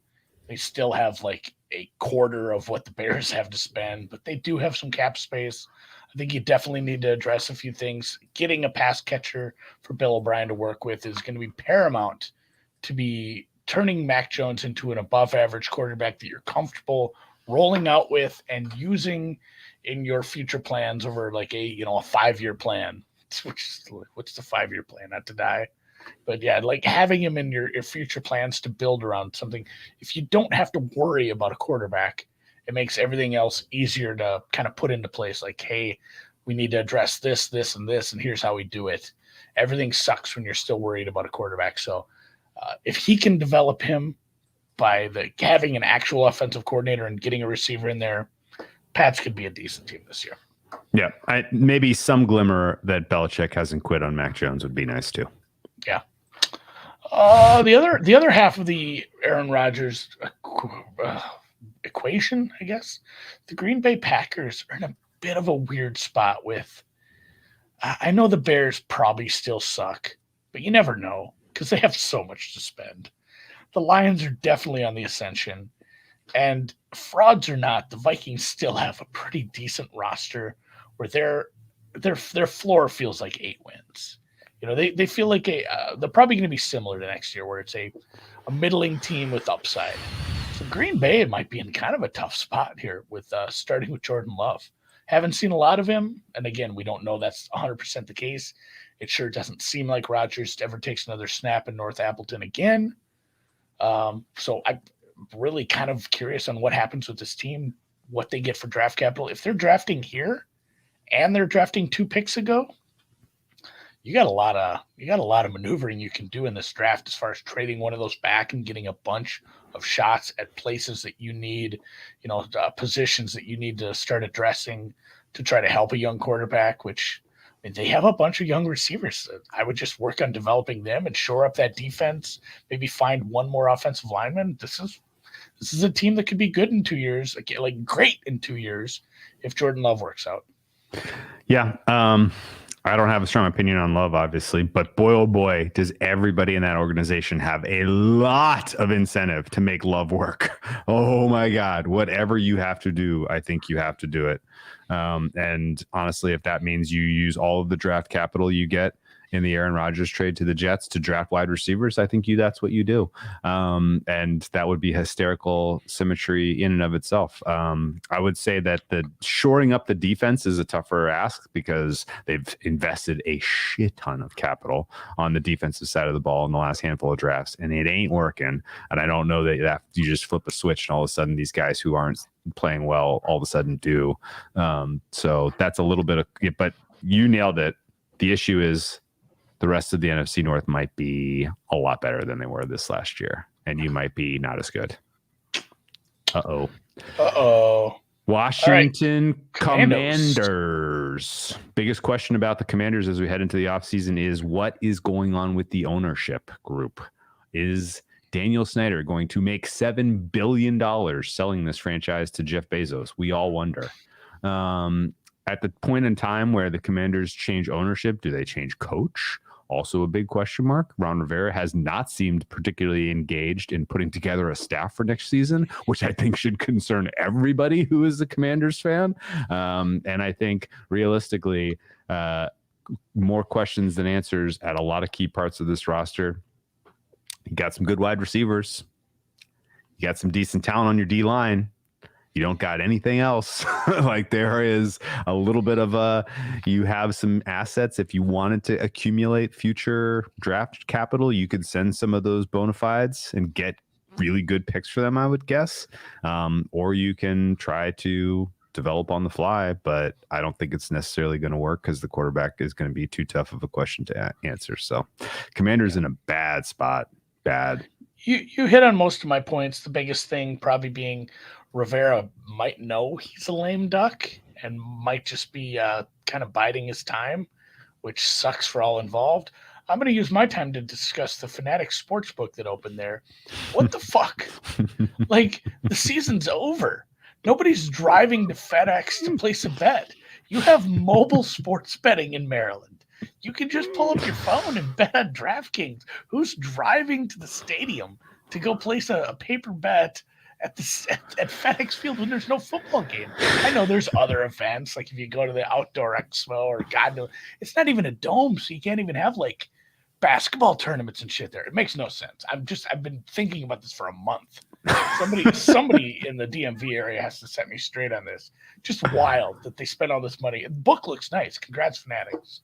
They still have like a quarter of what the Bears have to spend, but they do have some cap space. I think you definitely need to address a few things. Getting a pass catcher for Bill O'Brien to work with is going to be paramount to be turning Mac Jones into an above average quarterback that you're comfortable rolling out with and using in your future plans over like a 5-year plan. What's the 5-year plan? Not to die. But yeah, like having him in your future plans to build around something. If you don't have to worry about a quarterback, it makes everything else easier to kind of put into place. Like, hey, we need to address this, this, and this, and here's how we do it. Everything sucks when you're still worried about a quarterback. So if he can develop him by having an actual offensive coordinator and getting a receiver in there, Pats could be a decent team this year. Yeah, maybe some glimmer that Belichick hasn't quit on Mac Jones would be nice too. Yeah. The other half of the Aaron Rodgers equation, I guess, the Green Bay Packers are in a bit of a weird spot with. I know the Bears probably still suck, but you never know because they have so much to spend. The Lions are definitely on the ascension, and frauds or not, the Vikings still have a pretty decent roster where their floor feels like 8 wins. They feel like they're probably going to be similar to next year, where it's a middling team with upside. So Green Bay might be in kind of a tough spot here with starting with Jordan Love. Haven't seen a lot of him, and again, we don't know that's 100% the case. It sure doesn't seem like Rodgers ever takes another snap in North Appleton again. So I'm really kind of curious on what happens with this team, what they get for draft capital. If they're drafting here and they're drafting 2 picks ago, you got a lot of maneuvering you can do in this draft as far as trading one of those back and getting a bunch of shots at places that you need, positions that you need to start addressing to try to help a young quarterback, which they have a bunch of young receivers. I would just work on developing them and shore up that defense, maybe find one more offensive lineman. This is a team that could be good in 2 years, like great in 2 years if Jordan Love works out. Yeah. I don't have a strong opinion on Love, obviously, but boy, oh boy, does everybody in that organization have a lot of incentive to make Love work. Oh my God, whatever you have to do, I think you have to do it. And honestly, if that means you use all of the draft capital you get in the Aaron Rodgers trade to the Jets to draft wide receivers, I think that's what you do. And that would be hysterical symmetry in and of itself. I would say that the shoring up the defense is a tougher ask because they've invested a shit ton of capital on the defensive side of the ball in the last handful of drafts, and it ain't working. And I don't know that you just flip a switch and all of a sudden these guys who aren't playing well all of a sudden do. So that's a little bit of, but you nailed it. The issue is, the rest of the NFC North might be a lot better than they were this last year, and you might be not as good. Uh-oh. Washington right. Commanders. Biggest question about the Commanders as we head into the offseason is what is going on with the ownership group? Is Daniel Snyder going to make $7 billion selling this franchise to Jeff Bezos? We all wonder. At the point in time where the Commanders change ownership, do they change coach? Also a big question mark. Ron Rivera has not seemed particularly engaged in putting together a staff for next season, which I think should concern everybody who is a Commanders fan. And I think realistically, more questions than answers at a lot of key parts of this roster. You got some good wide receivers. You got some decent talent on your D-line. You don't got anything else. Like there is a little bit of you have some assets. If you wanted to accumulate future draft capital, you could send some of those bona fides and get really good picks for them, I would guess. Or you can try to develop on the fly, but I don't think it's necessarily going to work because the quarterback is going to be too tough of a question to answer. So Commanders in a bad spot. Bad. You hit on most of my points. The biggest thing probably being Rivera might know he's a lame duck and might just be kind of biding his time, which sucks for all involved. I'm going to use my time to discuss the Fanatics Sportsbook that opened there. What the fuck? Like, the season's over. Nobody's driving to FedEx to place a bet. You have mobile sports betting in Maryland. You can just pull up your phone and bet on DraftKings. Who's driving to the stadium to go place a paper bet at FedEx Field when there's no football game? I know there's other events, like if you go to the Outdoor Expo or God knows, it's not even a dome, so you can't even have like basketball tournaments and shit there. It makes no sense. I've been thinking about this for a month. Somebody in the DMV area has to set me straight on this. Just wild that they spent all this money. The book looks nice. Congrats, Fanatics.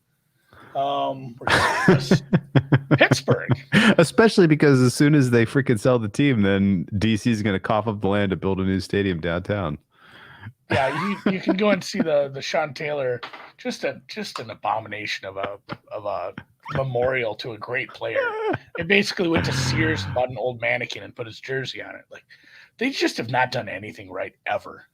Pittsburgh, especially because as soon as they freaking sell the team, then DC is going to cough up the land to build a new stadium downtown. Yeah, you can go and see the Sean Taylor, just an abomination of a memorial to a great player. It basically went to Sears and bought an old mannequin and put his jersey on it. Like, they just have not done anything right ever.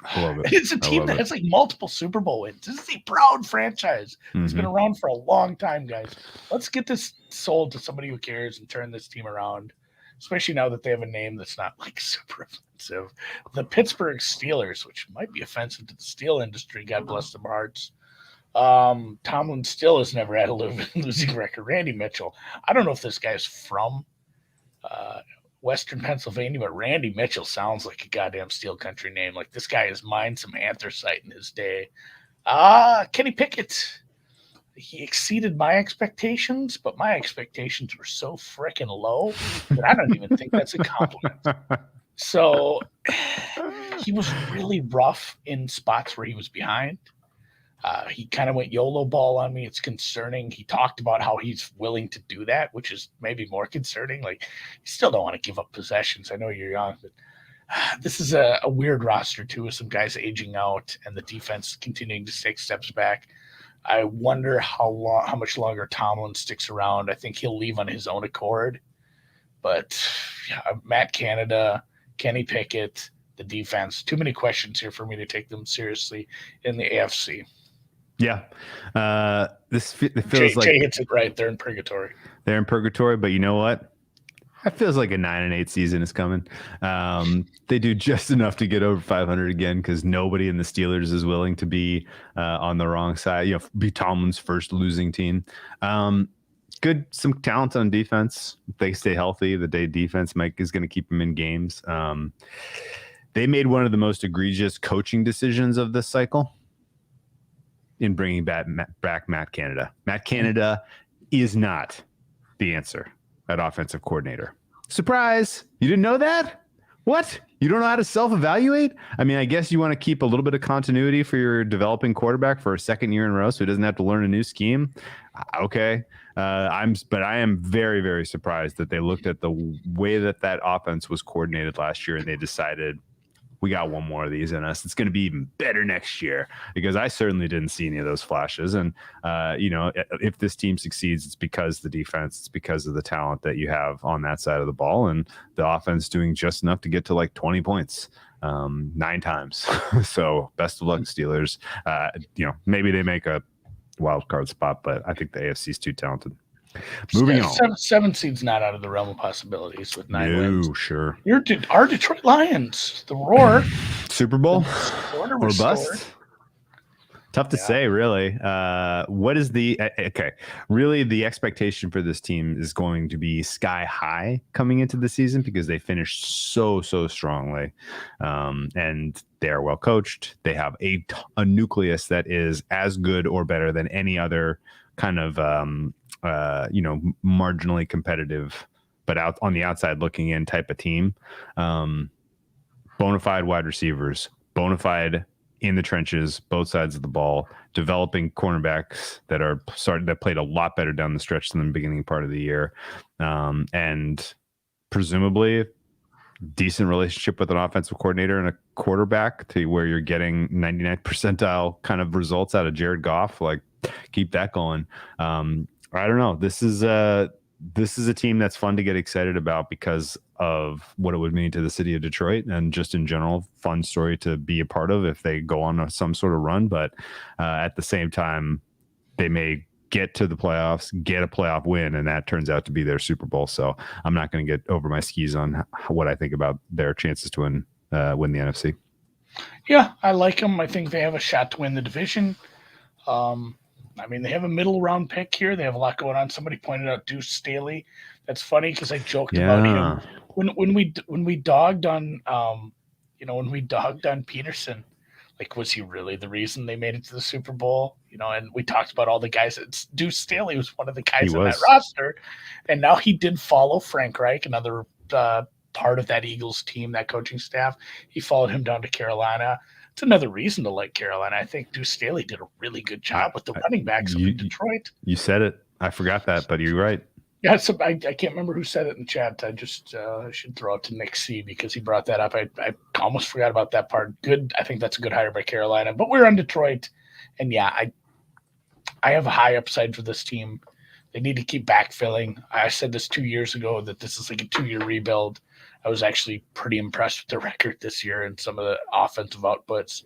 I love it. It's a team that has like multiple Super Bowl wins. This is a proud franchise. It's been around for a long time, guys. Let's get this sold to somebody who cares and turn this team around, especially now that they have a name that's not like super offensive. The Pittsburgh Steelers, which might be offensive to the steel industry, God bless their hearts. Tomlin still has never had a losing record. Randy Mitchell. I don't know if this guy's from Western Pennsylvania, but Randy Mitchell sounds like a goddamn steel country name. Like, this guy has mined some anthracite in his day. Kenny Pickett. He exceeded my expectations, but my expectations were so freaking low that I don't even think that's a compliment. So he was really rough in spots where he was behind. He kind of went YOLO ball on me. It's concerning. He talked about how he's willing to do that, which is maybe more concerning. Like, you still don't want to give up possessions. I know you're young, but this is a weird roster too, with some guys aging out and the defense continuing to take steps back. I wonder how much longer Tomlin sticks around. I think he'll leave on his own accord. But yeah, Matt Canada, Kenny Pickett, the defense. Too many questions here for me to take them seriously in the AFC. Yeah. It feels like Jay hits it right. They're in purgatory. They're in purgatory, but you know what? It feels like a 9-8 season is coming. They do just enough to get over 500 again because nobody in the Steelers is willing to be on the wrong side. Be Tomlin's first losing team. Good, some talent on defense. If they stay healthy, the day defense is going to keep them in games. They made one of the most egregious coaching decisions of this cycle in bringing back Matt Canada. Matt Canada is not the answer at offensive coordinator. Surprise! You didn't know that? What? You don't know how to self-evaluate? I mean, I guess you want to keep a little bit of continuity for your developing quarterback for a second year in a row so he doesn't have to learn a new scheme. Okay. But I am very, very surprised that they looked at the way that offense was coordinated last year and they decided, we got one more of these in us. It's going to be even better next year, because I certainly didn't see any of those flashes. And, if this team succeeds, it's because the defense, it's because of the talent that you have on that side of the ball, and the offense doing just enough to get to like 20 points 9 times. So best of luck, Steelers. Maybe they make a wild card spot, but I think the AFC is too talented. Moving on. 7 seed's not out of the realm of possibilities with 9 wins. Sure. Our Detroit Lions, the Roar. Super Bowl or bust? Tough to say, really. What is really the expectation for this team is going to be sky high coming into the season because they finished so strongly. And they are well coached. They have a nucleus that is as good or better than any other kind of marginally competitive, but out on the outside looking in type of team. Bona fide wide receivers, bona fide in the trenches, both sides of the ball, developing cornerbacks that played a lot better down the stretch than the beginning part of the year, and presumably decent relationship with an offensive coordinator and a quarterback to where you're getting 99th percentile kind of results out of Jared Goff. Like, keep that going. I don't know. This is this is a team that's fun to get excited about because of what it would mean to the city of Detroit, and just in general, fun story to be a part of if they go on some sort of run. But at the same time, they may get to the playoffs, get a playoff win, and that turns out to be their Super Bowl. So I'm not going to get over my skis on what I think about their chances to win the NFC. Yeah, I like them. I think they have a shot to win the division. I mean, they have a middle round pick here. They have a lot going on. Somebody pointed out Deuce Staley. That's funny because I joked about him when we dogged on when we dogged on Peterson. Like, was he really the reason they made it to the Super Bowl? And we talked about all the guys. Deuce Staley was one of the guys on that roster, and now he did follow Frank Reich, another part of that Eagles team, that coaching staff. He followed him down to Carolina. It's another reason to like Carolina. I think Deuce Staley did a really good job with the running backs in Detroit. You said it. I forgot that, but you're right. Yeah, so I can't remember who said it in the chat. I just should throw it to Nick C because he brought that up. I almost forgot about that part. Good. I think that's a good hire by Carolina. But we're on Detroit, and yeah, I have a high upside for this team. They need to keep backfilling. I said this 2 years ago that this is like a 2-year rebuild. I was actually pretty impressed with the record this year and some of the offensive outputs.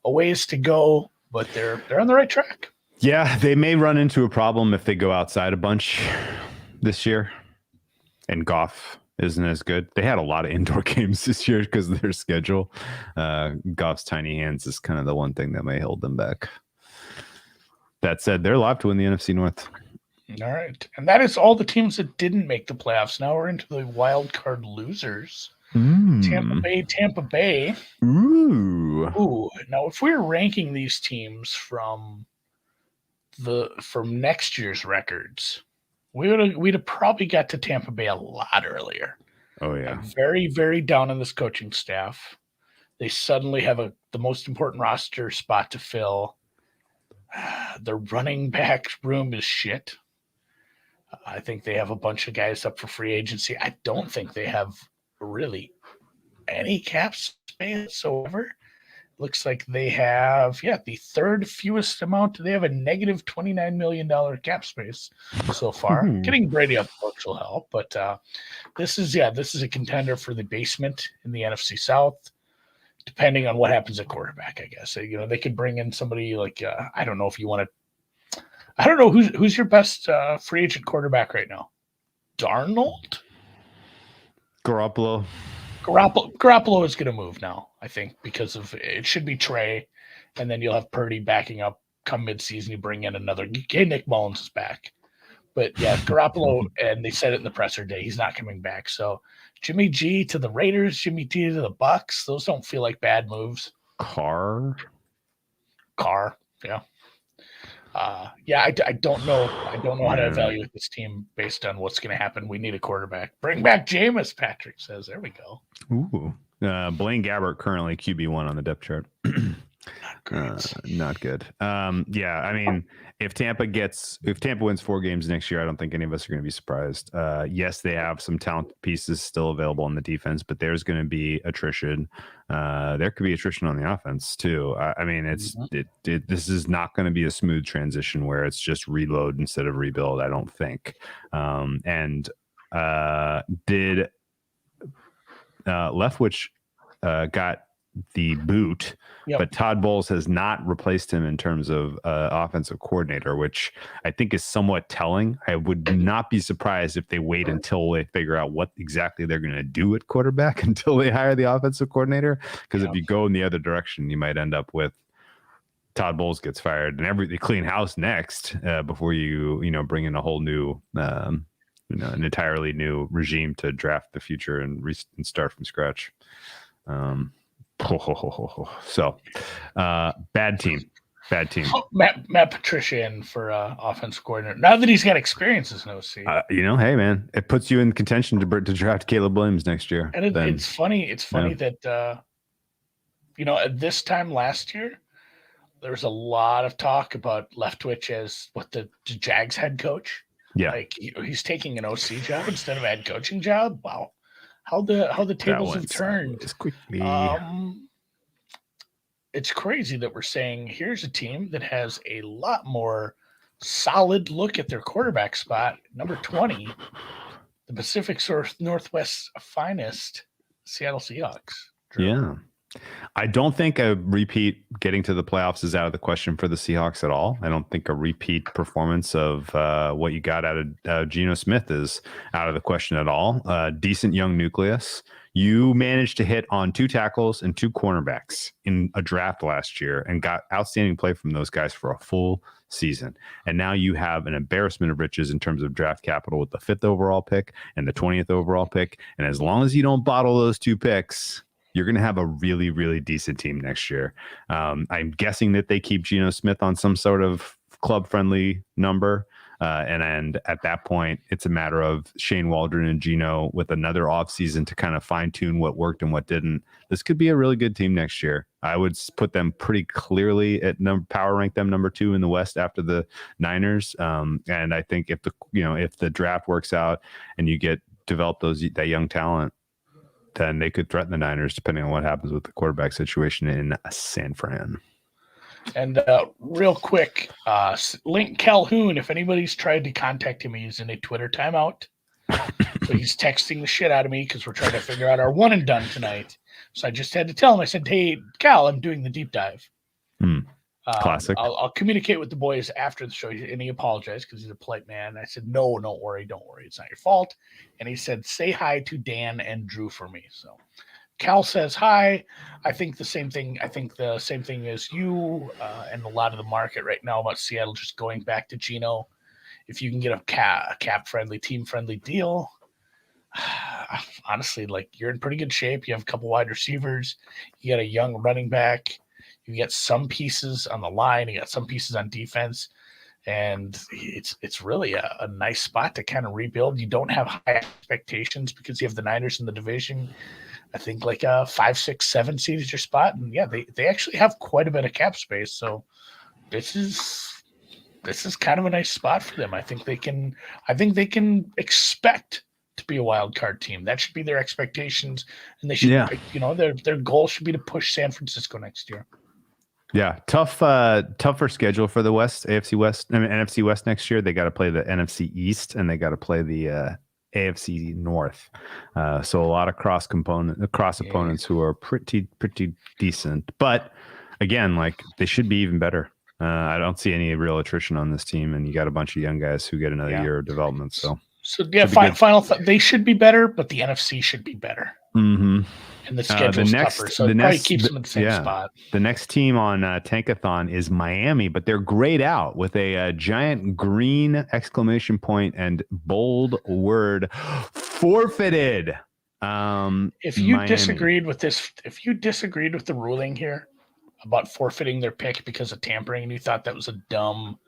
A ways to go, but they're on the right track. Yeah, they may run into a problem if they go outside a bunch this year, and Goff isn't as good. They had a lot of indoor games this year because of their schedule. Goff's tiny hands is kind of the one thing that may hold them back. That said, they're live to win the NFC North. All right. And that is all the teams that didn't make the playoffs. Now we're into the wild card losers. Tampa Bay. Ooh. Now, if we're ranking these teams from next year's records, we'd have probably got to Tampa Bay a lot earlier. Oh yeah. I'm very, very down on this coaching staff. They suddenly have the most important roster spot to fill. The running back room is shit. I think they have a bunch of guys up for free agency. I don't think they have really any cap space whatsoever. Looks like they have, the third fewest amount. They have a negative $29 million cap space so far. Getting Brady up the books will help, but this is a contender for the basement in the NFC South, depending on what happens at quarterback, I guess. They could bring in somebody like, I don't know if you want to, I don't know who's your best free agent quarterback right now. Darnold? Garoppolo is going to move now, I think, because of it should be Trey, and then you'll have Purdy backing up come midseason. You bring in another. Okay, Nick Mullins is back, but yeah, Garoppolo, and they said it in the presser day, he's not coming back. So Jimmy G to the Raiders, Jimmy G to the Bucks. Those don't feel like bad moves. Carr, yeah. I don't know. I don't know how to evaluate this team based on what's going to happen. We need a quarterback. Bring back Jameis, Patrick says. There we go. Ooh. Blaine Gabbert currently QB1 on the depth chart. Not good. I mean, if Tampa wins 4 games next year, I don't think any of us are going to be surprised. Yes, they have some talented pieces still available on the defense, but there's going to be attrition. There could be attrition on the offense too. I mean, this is not going to be a smooth transition where it's just reload instead of rebuild, I don't think. Did Leftwich got the boot, but Todd Bowles has not replaced him in terms of offensive coordinator, which I think is somewhat telling. I would not be surprised if they wait until they figure out what exactly they're going to do at quarterback until they hire the offensive coordinator. Because if you go in the other direction, you might end up with Todd Bowles gets fired and they clean house next before you bring in a whole new an entirely new regime to draft the future and start from scratch. So bad team. Matt Patricia in for offensive coordinator. Now that he's got experience as an OC. Hey man, it puts you in contention to draft Caleb Williams next year. And it's funny that at this time last year, there was a lot of talk about Leftwich as the Jags head coach. Yeah, like he's taking an OC job instead of a head coaching job. Wow. How the tables have turned. It's crazy that we're saying here's a team that has a lot more solid look at their quarterback spot. Number 20, the Pacific Northwest finest, Seattle Seahawks. Drew. Yeah. I don't think a repeat getting to the playoffs is out of the question for the Seahawks at all. I don't think a repeat performance of what you got out of Geno Smith is out of the question at all. Decent young nucleus. You managed to hit on 2 tackles and 2 cornerbacks in a draft last year and got outstanding play from those guys for a full season. And now you have an embarrassment of riches in terms of draft capital with the 5th overall pick and the 20th overall pick. And as long as you don't bottle those 2 picks, you're going to have a really, really decent team next year. I'm guessing that they keep Geno Smith on some sort of club-friendly number. And at that point, it's a matter of Shane Waldron and Geno with another offseason to kind of fine-tune what worked and what didn't. This could be a really good team next year. I would put them pretty clearly at power rank them number 2 in the West after the Niners. And I think if the draft works out and you develop that young talent, then they could threaten the Niners depending on what happens with the quarterback situation in San Fran. And real quick, Link Calhoun, if anybody's tried to contact him, he's in a Twitter timeout. So he's texting the shit out of me because we're trying to figure out our one and done tonight. So I just had to tell him, I said, hey, Cal, I'm doing the deep dive. Classic. I'll communicate with the boys after the show. And he apologized because he's a polite man. I said, no, don't worry. It's not your fault. And he said, say hi to Dan and Drew for me. So Cal says hi. I think the same thing. I think the same thing as you and a lot of the market right now about Seattle just going back to Geno. If you can get a cap-friendly, team-friendly deal, honestly, like you're in pretty good shape. You have a couple wide receivers. You got a young running back. You get some pieces on the line. You got some pieces on defense. And it's really a nice spot to kind of rebuild. You don't have high expectations because you have the Niners in the division. I think like a 5, 6, 7 seed is your spot. And yeah, they actually have quite a bit of cap space. So this is kind of a nice spot for them. I think they can expect to be a wild card team. That should be their expectations. And they should, their goal should be to push San Francisco next year. Yeah, tougher schedule for the West, NFC West next year. They got to play the NFC East and they got to play the AFC North. So a lot of cross opponents who are pretty decent. But again, like they should be even better. I don't see any real attrition on this team, and you got a bunch of young guys who get another year of development. So yeah, final thought. They should be better, but the NFC should be better. Mm-hmm. And the schedule's tougher, so it probably keeps them in the same spot. The next team on Tankathon is Miami, but they're grayed out with a giant green exclamation point and bold word, forfeited. If you disagreed with the ruling here about forfeiting their pick because of tampering, and you thought that was a dumb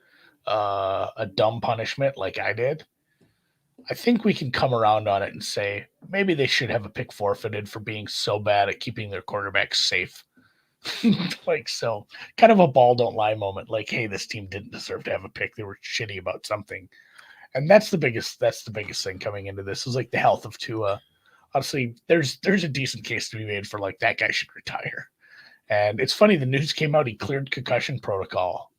punishment like I did, I think we can come around on it and say maybe they should have a pick forfeited for being so bad at keeping their quarterbacks safe. Like, so kind of a ball don't lie moment. Like, hey, this team didn't deserve to have a pick. They were shitty about something. And that's the biggest thing coming into this is like the health of Tua. Honestly, there's a decent case to be made for like that guy should retire. And it's funny, the news came out, he cleared concussion protocol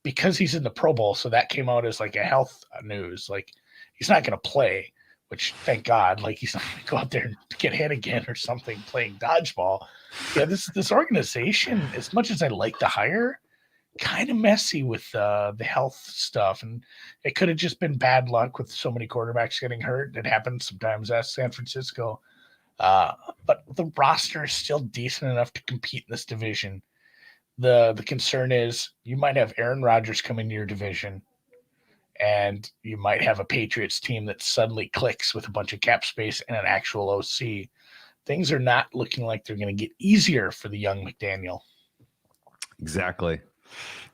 because he's in the Pro Bowl. So that came out as like a health news. Like, he's not going to play, which thank God, like he's not going to go out there and get hit again or something playing dodgeball. Yeah, this organization, as much as I like to hire, kind of messy with the health stuff. And it could have just been bad luck with so many quarterbacks getting hurt. It happens sometimes at San Francisco. But the roster is still decent enough to compete in this division. The concern is you might have Aaron Rodgers come into your division, and you might have a Patriots team that suddenly clicks with a bunch of cap space and an actual OC. Things are not looking like they're going to get easier for the young McDaniel. Exactly.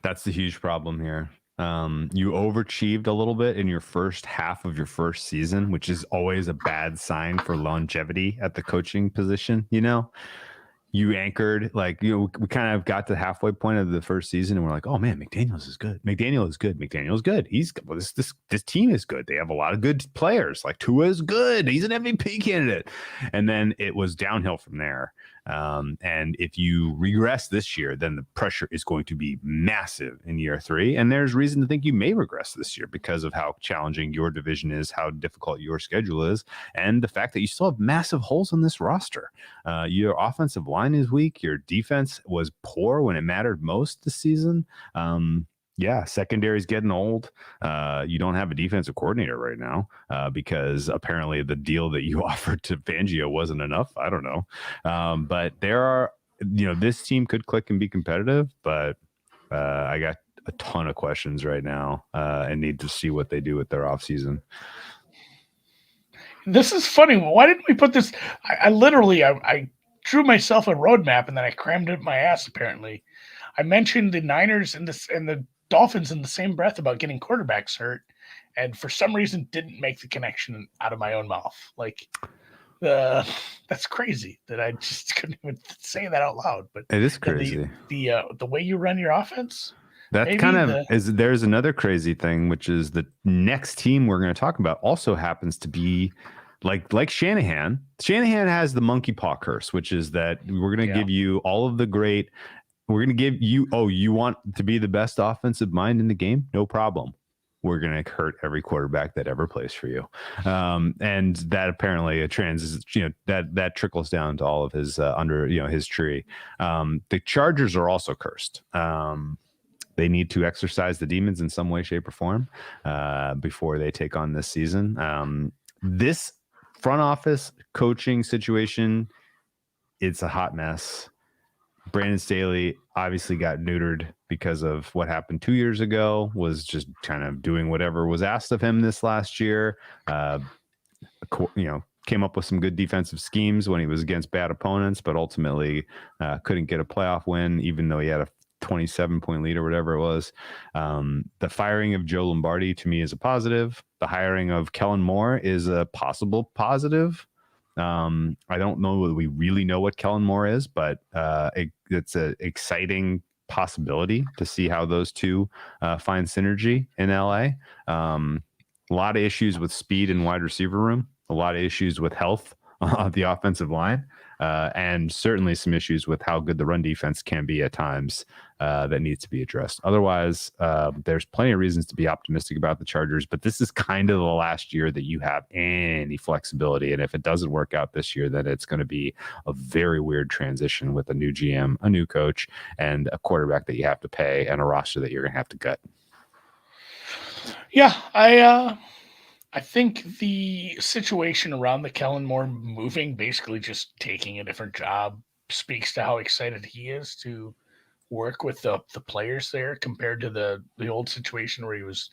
That's the huge problem here. You overachieved a little bit in your first half of your first season, which is always a bad sign for longevity at the coaching position. You anchored, like, we kind of got to the halfway point of the first season and we're like, oh man, McDaniels is good. McDaniel is good. This team is good. They have a lot of good players. Like Tua is good. He's an MVP candidate. And then it was downhill from there. And if you regress this year, then the pressure is going to be massive in year 3. And there's reason to think you may regress this year because of how challenging your division is, how difficult your schedule is, and the fact that you still have massive holes in this roster. Your offensive line is weak. Your defense was poor when it mattered most this season. Secondary's getting old. You don't have a defensive coordinator right now because apparently the deal that you offered to Fangio wasn't enough. I don't know. But there are, this team could click and be competitive, but I got a ton of questions right now and need to see what they do with their offseason. This is funny. Why didn't we put this? I literally drew myself a roadmap and then I crammed it in my ass, apparently. I mentioned the Niners and the Dolphins in the same breath about getting quarterbacks hurt, and for some reason didn't make the connection out of my own mouth. Like, that's crazy that I just couldn't even say that out loud. But it is crazy. The way you run your offense. That kind of is. There's another crazy thing, which is the next team we're going to talk about also happens to be like Shanahan. Shanahan has the monkey paw curse, which is that we're going to give you all of the great. We're going to give you, you want to be the best offensive mind in the game? No problem. We're going to hurt every quarterback that ever plays for you. And that apparently that trickles down to all of his his tree. The Chargers are also cursed. They need to exercise the demons in some way, shape, or form before they take on this season. This front office coaching situation, it's a hot mess. Brandon Staley obviously got neutered because of what happened 2 years ago, was just kind of doing whatever was asked of him this last year. Came up with some good defensive schemes when he was against bad opponents, but ultimately couldn't get a playoff win, even though he had a 27-point lead or whatever it was. The firing of Joe Lombardi to me is a positive. The hiring of Kellen Moore is a possible positive. I don't know that we really know what Kellen Moore is, but it's an exciting possibility to see how those two find synergy in LA. A lot of issues with speed and wide receiver room, a lot of issues with health of the offensive line, and certainly some issues with how good the run defense can be at times that needs to be addressed. Otherwise, there's plenty of reasons to be optimistic about the Chargers, but this is kind of the last year that you have any flexibility. And if it doesn't work out this year, then it's going to be a very weird transition with a new GM, a new coach, and a quarterback that you have to pay and a roster that you're going to have to gut. Yeah, I think the situation around the Kellen Moore moving, basically just taking a different job, speaks to how excited he is to work with the players there compared to the old situation where he was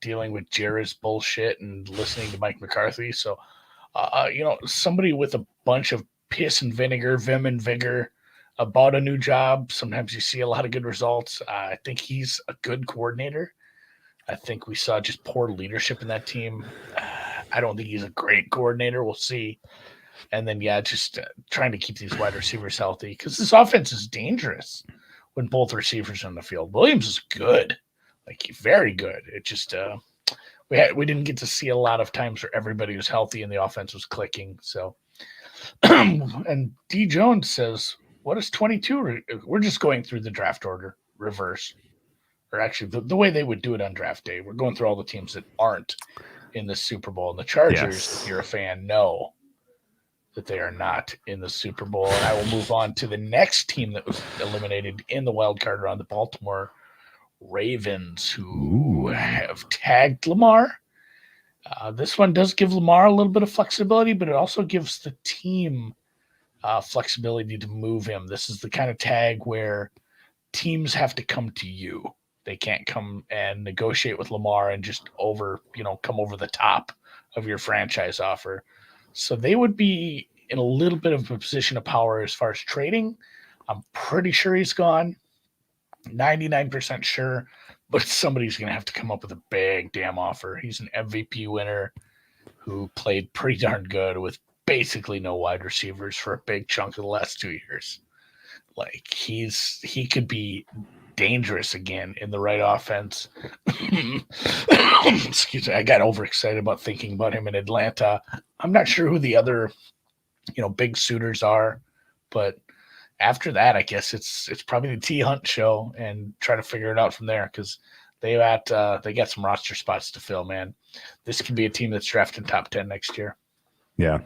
dealing with Jarrett's bullshit and listening to Mike McCarthy. So, somebody with a bunch of piss and vinegar, vim and vigor about a new job, sometimes you see a lot of good results. I think he's a good coordinator. I think we saw just poor leadership in that team. I don't think he's a great coordinator. We'll see. And then, just trying to keep these wide receivers healthy because this offense is dangerous when both receivers are on the field. Williams is good, like very good. It just we didn't get to see a lot of times where everybody was healthy and the offense was clicking. So, and D Jones says, "What is 22?" We're just going through the draft order reverse. Or actually, the way they would do it on draft day. We're going through all the teams that aren't in the Super Bowl. And the Chargers, if you're a fan, know that they are not in the Super Bowl. And I will move on to the next team that was eliminated in the wild card round, the Baltimore Ravens, who have tagged Lamar. This one does give Lamar a little bit of flexibility, but it also gives the team flexibility to move him. This is the kind of tag where teams have to come to you. They can't come and negotiate with Lamar and just come over the top of your franchise offer. So they would be in a little bit of a position of power as far as trading. I'm pretty sure he's gone. 99% sure, but somebody's going to have to come up with a big damn offer. He's an MVP winner who played pretty darn good with basically no wide receivers for a big chunk of the last 2 years. Like he could be dangerous again in the right offense. Excuse me. I got overexcited about thinking about him in Atlanta. I'm not sure who the other, big suitors are, but after that, I guess it's probably the T Hunt show and try to figure it out from there because they got some roster spots to fill. Man, this could be a team that's drafting top 10 next year. Yeah.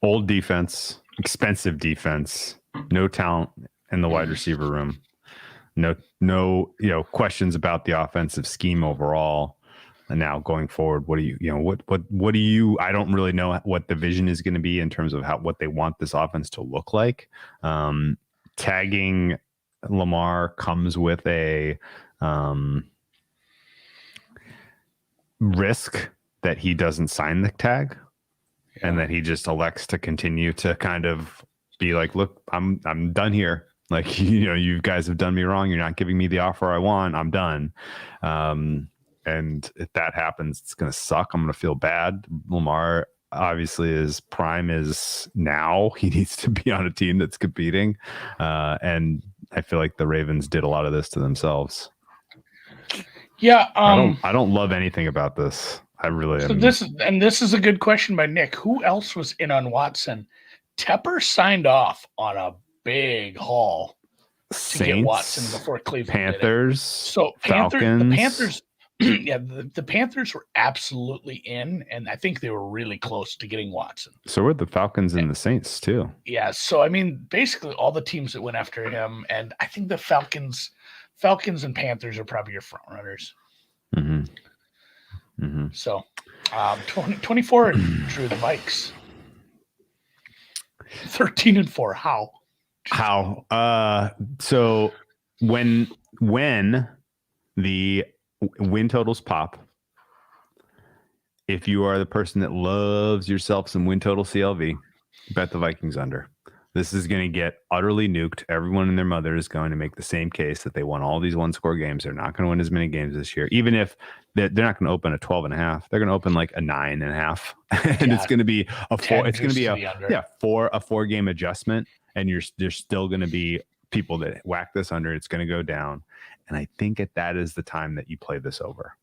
Old defense, expensive defense, no talent in the wide receiver room. No, questions about the offensive scheme overall. And now going forward, what do you, I don't really know what the vision is going to be in terms of what they want this offense to look like. Tagging Lamar comes with a risk that he doesn't sign the tag and that he just elects to continue to kind of be like, look, I'm done here. Like, you guys have done me wrong. You're not giving me the offer I want. I'm done. And if that happens, it's going to suck. I'm going to feel bad. Lamar, obviously, his prime is now. He needs to be on a team that's competing. And I feel like the Ravens did a lot of this to themselves. Yeah. I don't love anything about this. I really am. This is a good question by Nick. Who else was in on Watson? Tepper signed off on a big haul to get Watson before Cleveland Panthers, did it. So Falcons. The Panthers, yeah, the Panthers were absolutely in, and I think they were really close to getting Watson. So were the Falcons and the Saints too. Yeah, so I mean, basically all the teams that went after him, and I think the Falcons and Panthers are probably your front runners. Mm-hmm. Mm-hmm. So, 24 drew the Vikes. 13-4. How? So when the win totals pop, if you are the person that loves yourself some win total CLV, bet the Vikings under. This is going to get utterly nuked. Everyone and their mother is going to make the same case that they won all these one-score games. They're not going to win as many games this year, even if they're not going to open a 12.5. They're going to open like a 9.5, and it's going to be a 4. It's going to be a 4-game adjustment, and there's still going to be people that whack this under. It's going to go down, and I think that is the time that you play this over.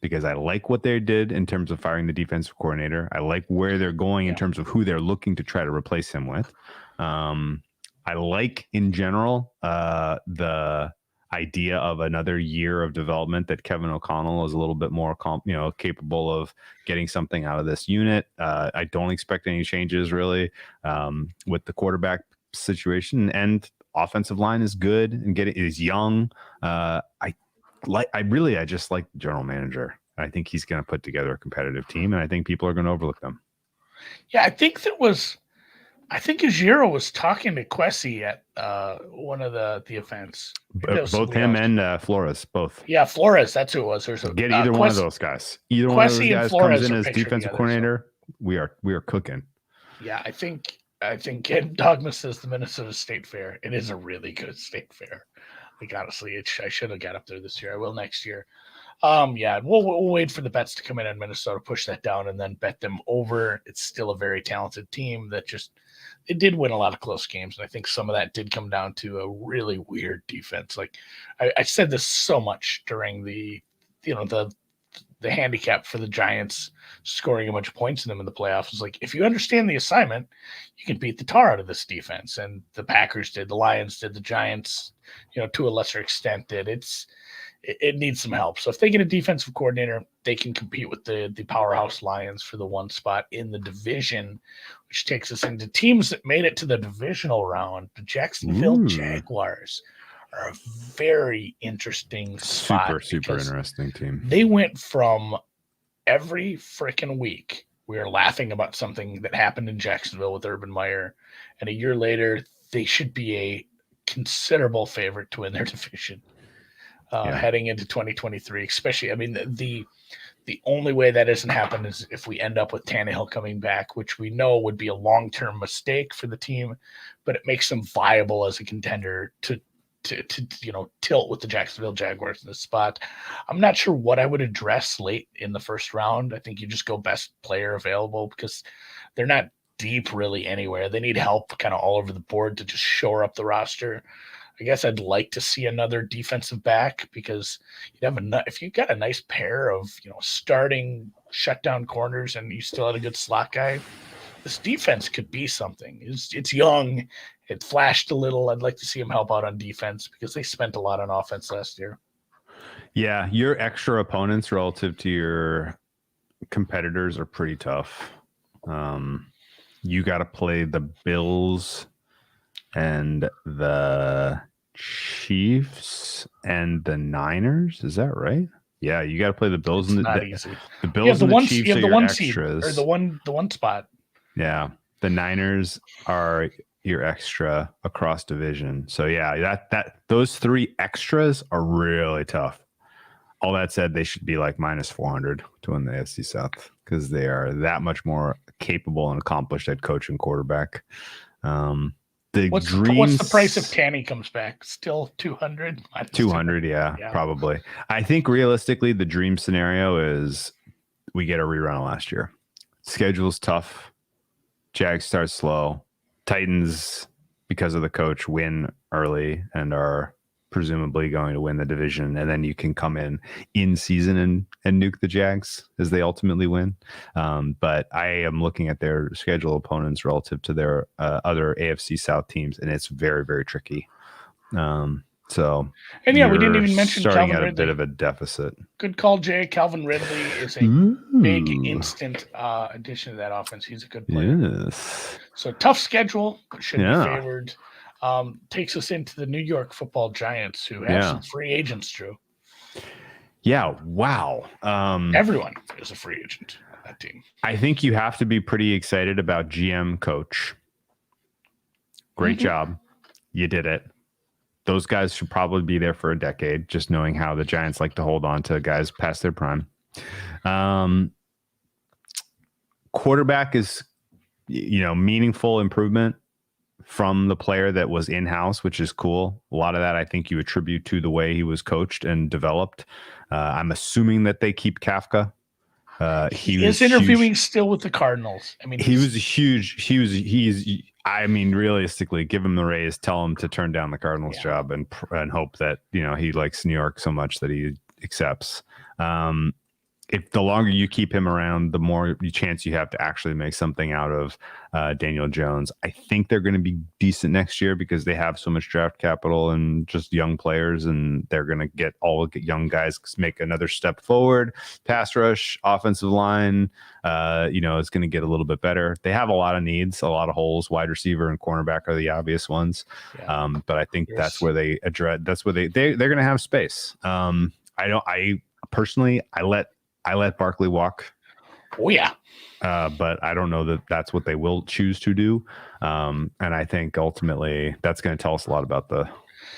Because I like what they did in terms of firing the defensive coordinator. I like where they're going in terms of who they're looking to try to replace him with. I like in general the idea of another year of development, that Kevin O'Connell is a little bit more capable of getting something out of this unit. I don't expect any changes really with the quarterback situation, and offensive line is good and is young. I just like the general manager. I think he's going to put together a competitive team, and I think people are going to overlook them. Yeah, I think Ujiro was talking to Kwesi at one of the events. Both him and Flores, both. Yeah, Flores, that's who it was. Get either one of those guys. Either one of those guys comes in as defensive coordinator. So. We are cooking. Yeah, I think Dogma says the Minnesota State Fair. It is a really good state fair. Like, honestly, I should have got up there this year. I will next year. Yeah, we'll wait for the bets to come in Minnesota, push that down, and then bet them over. It's still a very talented team that it did win a lot of close games, and I think some of that did come down to a really weird defense. Like I said this so much during the handicap for the Giants scoring a bunch of points in them in the playoffs. It's like, if you understand the assignment, you can beat the tar out of this defense. And the Packers did, the Lions did, the Giants, to a lesser extent did. It needs some help. So if they get a defensive coordinator, they can compete with the powerhouse Lions for the one spot in the division, which takes us into teams that made it to the divisional round. The Jacksonville Jaguars are a very interesting spot. Super interesting team. They went from every freaking week we were laughing about something that happened in Jacksonville with Urban Meyer, and a year later they should be a considerable favorite to win their division heading into 2023. Especially, I mean, the only way that doesn't happen is if we end up with Tannehill coming back, which we know would be a long-term mistake for the team, but it makes them viable as a contender to tilt with the Jacksonville Jaguars in this spot. I'm not sure what I would address late in the first round. I think you just go best player available because they're not deep really anywhere. They need help kind of all over the board to just shore up the roster. I guess I'd like to see another defensive back because if you got a nice pair of starting shutdown corners and you still had a good slot guy, this defense could be something. It's young. It flashed a little. I'd like to see him help out on defense because they spent a lot on offense last year. Yeah, your extra opponents relative to your competitors are pretty tough. You got to play the Bills and the Chiefs and the Niners. Is that right? Yeah, you got to play the Bills and the Bills and the Chiefs. You have the one extras. seed or the one spot. Yeah, the Niners are your extra across division. So yeah, that those three extras are really tough. All that said, they should be like minus 400 to win the AFC South because they are that much more capable and accomplished at coach and quarterback. What's the price if Tanny comes back? Still 200? 200, yeah, probably. I think realistically, the dream scenario is we get a rerun of last year. Schedule's tough. Jags start slow. Titans, because of the coach, win early and are presumably going to win the division, and then you can come in season and nuke the Jags as they ultimately win. But I am looking at their schedule opponents relative to their other AFC South teams, and it's very, very tricky. So we didn't even mention starting Calvin at Ridley. A bit of a deficit. Good call, Jay. Calvin Ridley is a big instant addition to that offense. He's a good player. Yes. So tough schedule, but should be favored. Takes us into the New York Football Giants, who have some free agents, Drew. Yeah, wow. Everyone is a free agent on that team. I think you have to be pretty excited about GM coach. Great job. You did it. Those guys should probably be there for a decade, just knowing how the Giants like to hold on to guys past their prime. Quarterback is, meaningful improvement from the player that was in-house, which is cool. A lot of that I think you attribute to the way he was coached and developed. I'm assuming that they keep Kafka. He is interviewing still with the Cardinals. I mean, realistically, give him the raise, tell him to turn down the Cardinals job and hope that, he likes New York so much that he accepts. If the longer you keep him around, the more chance you have to actually make something out of Daniel Jones. I think they're going to be decent next year because they have so much draft capital and just young players, and they're going to get all young guys make another step forward. Pass rush, offensive line, it's going to get a little bit better. They have a lot of needs, a lot of holes. Wide receiver and cornerback are the obvious ones, but I think that's where they address. That's where they're going to have space. I personally let Barkley walk. Oh yeah. But I don't know that that's what they will choose to do. And I think ultimately that's going to tell us a lot about the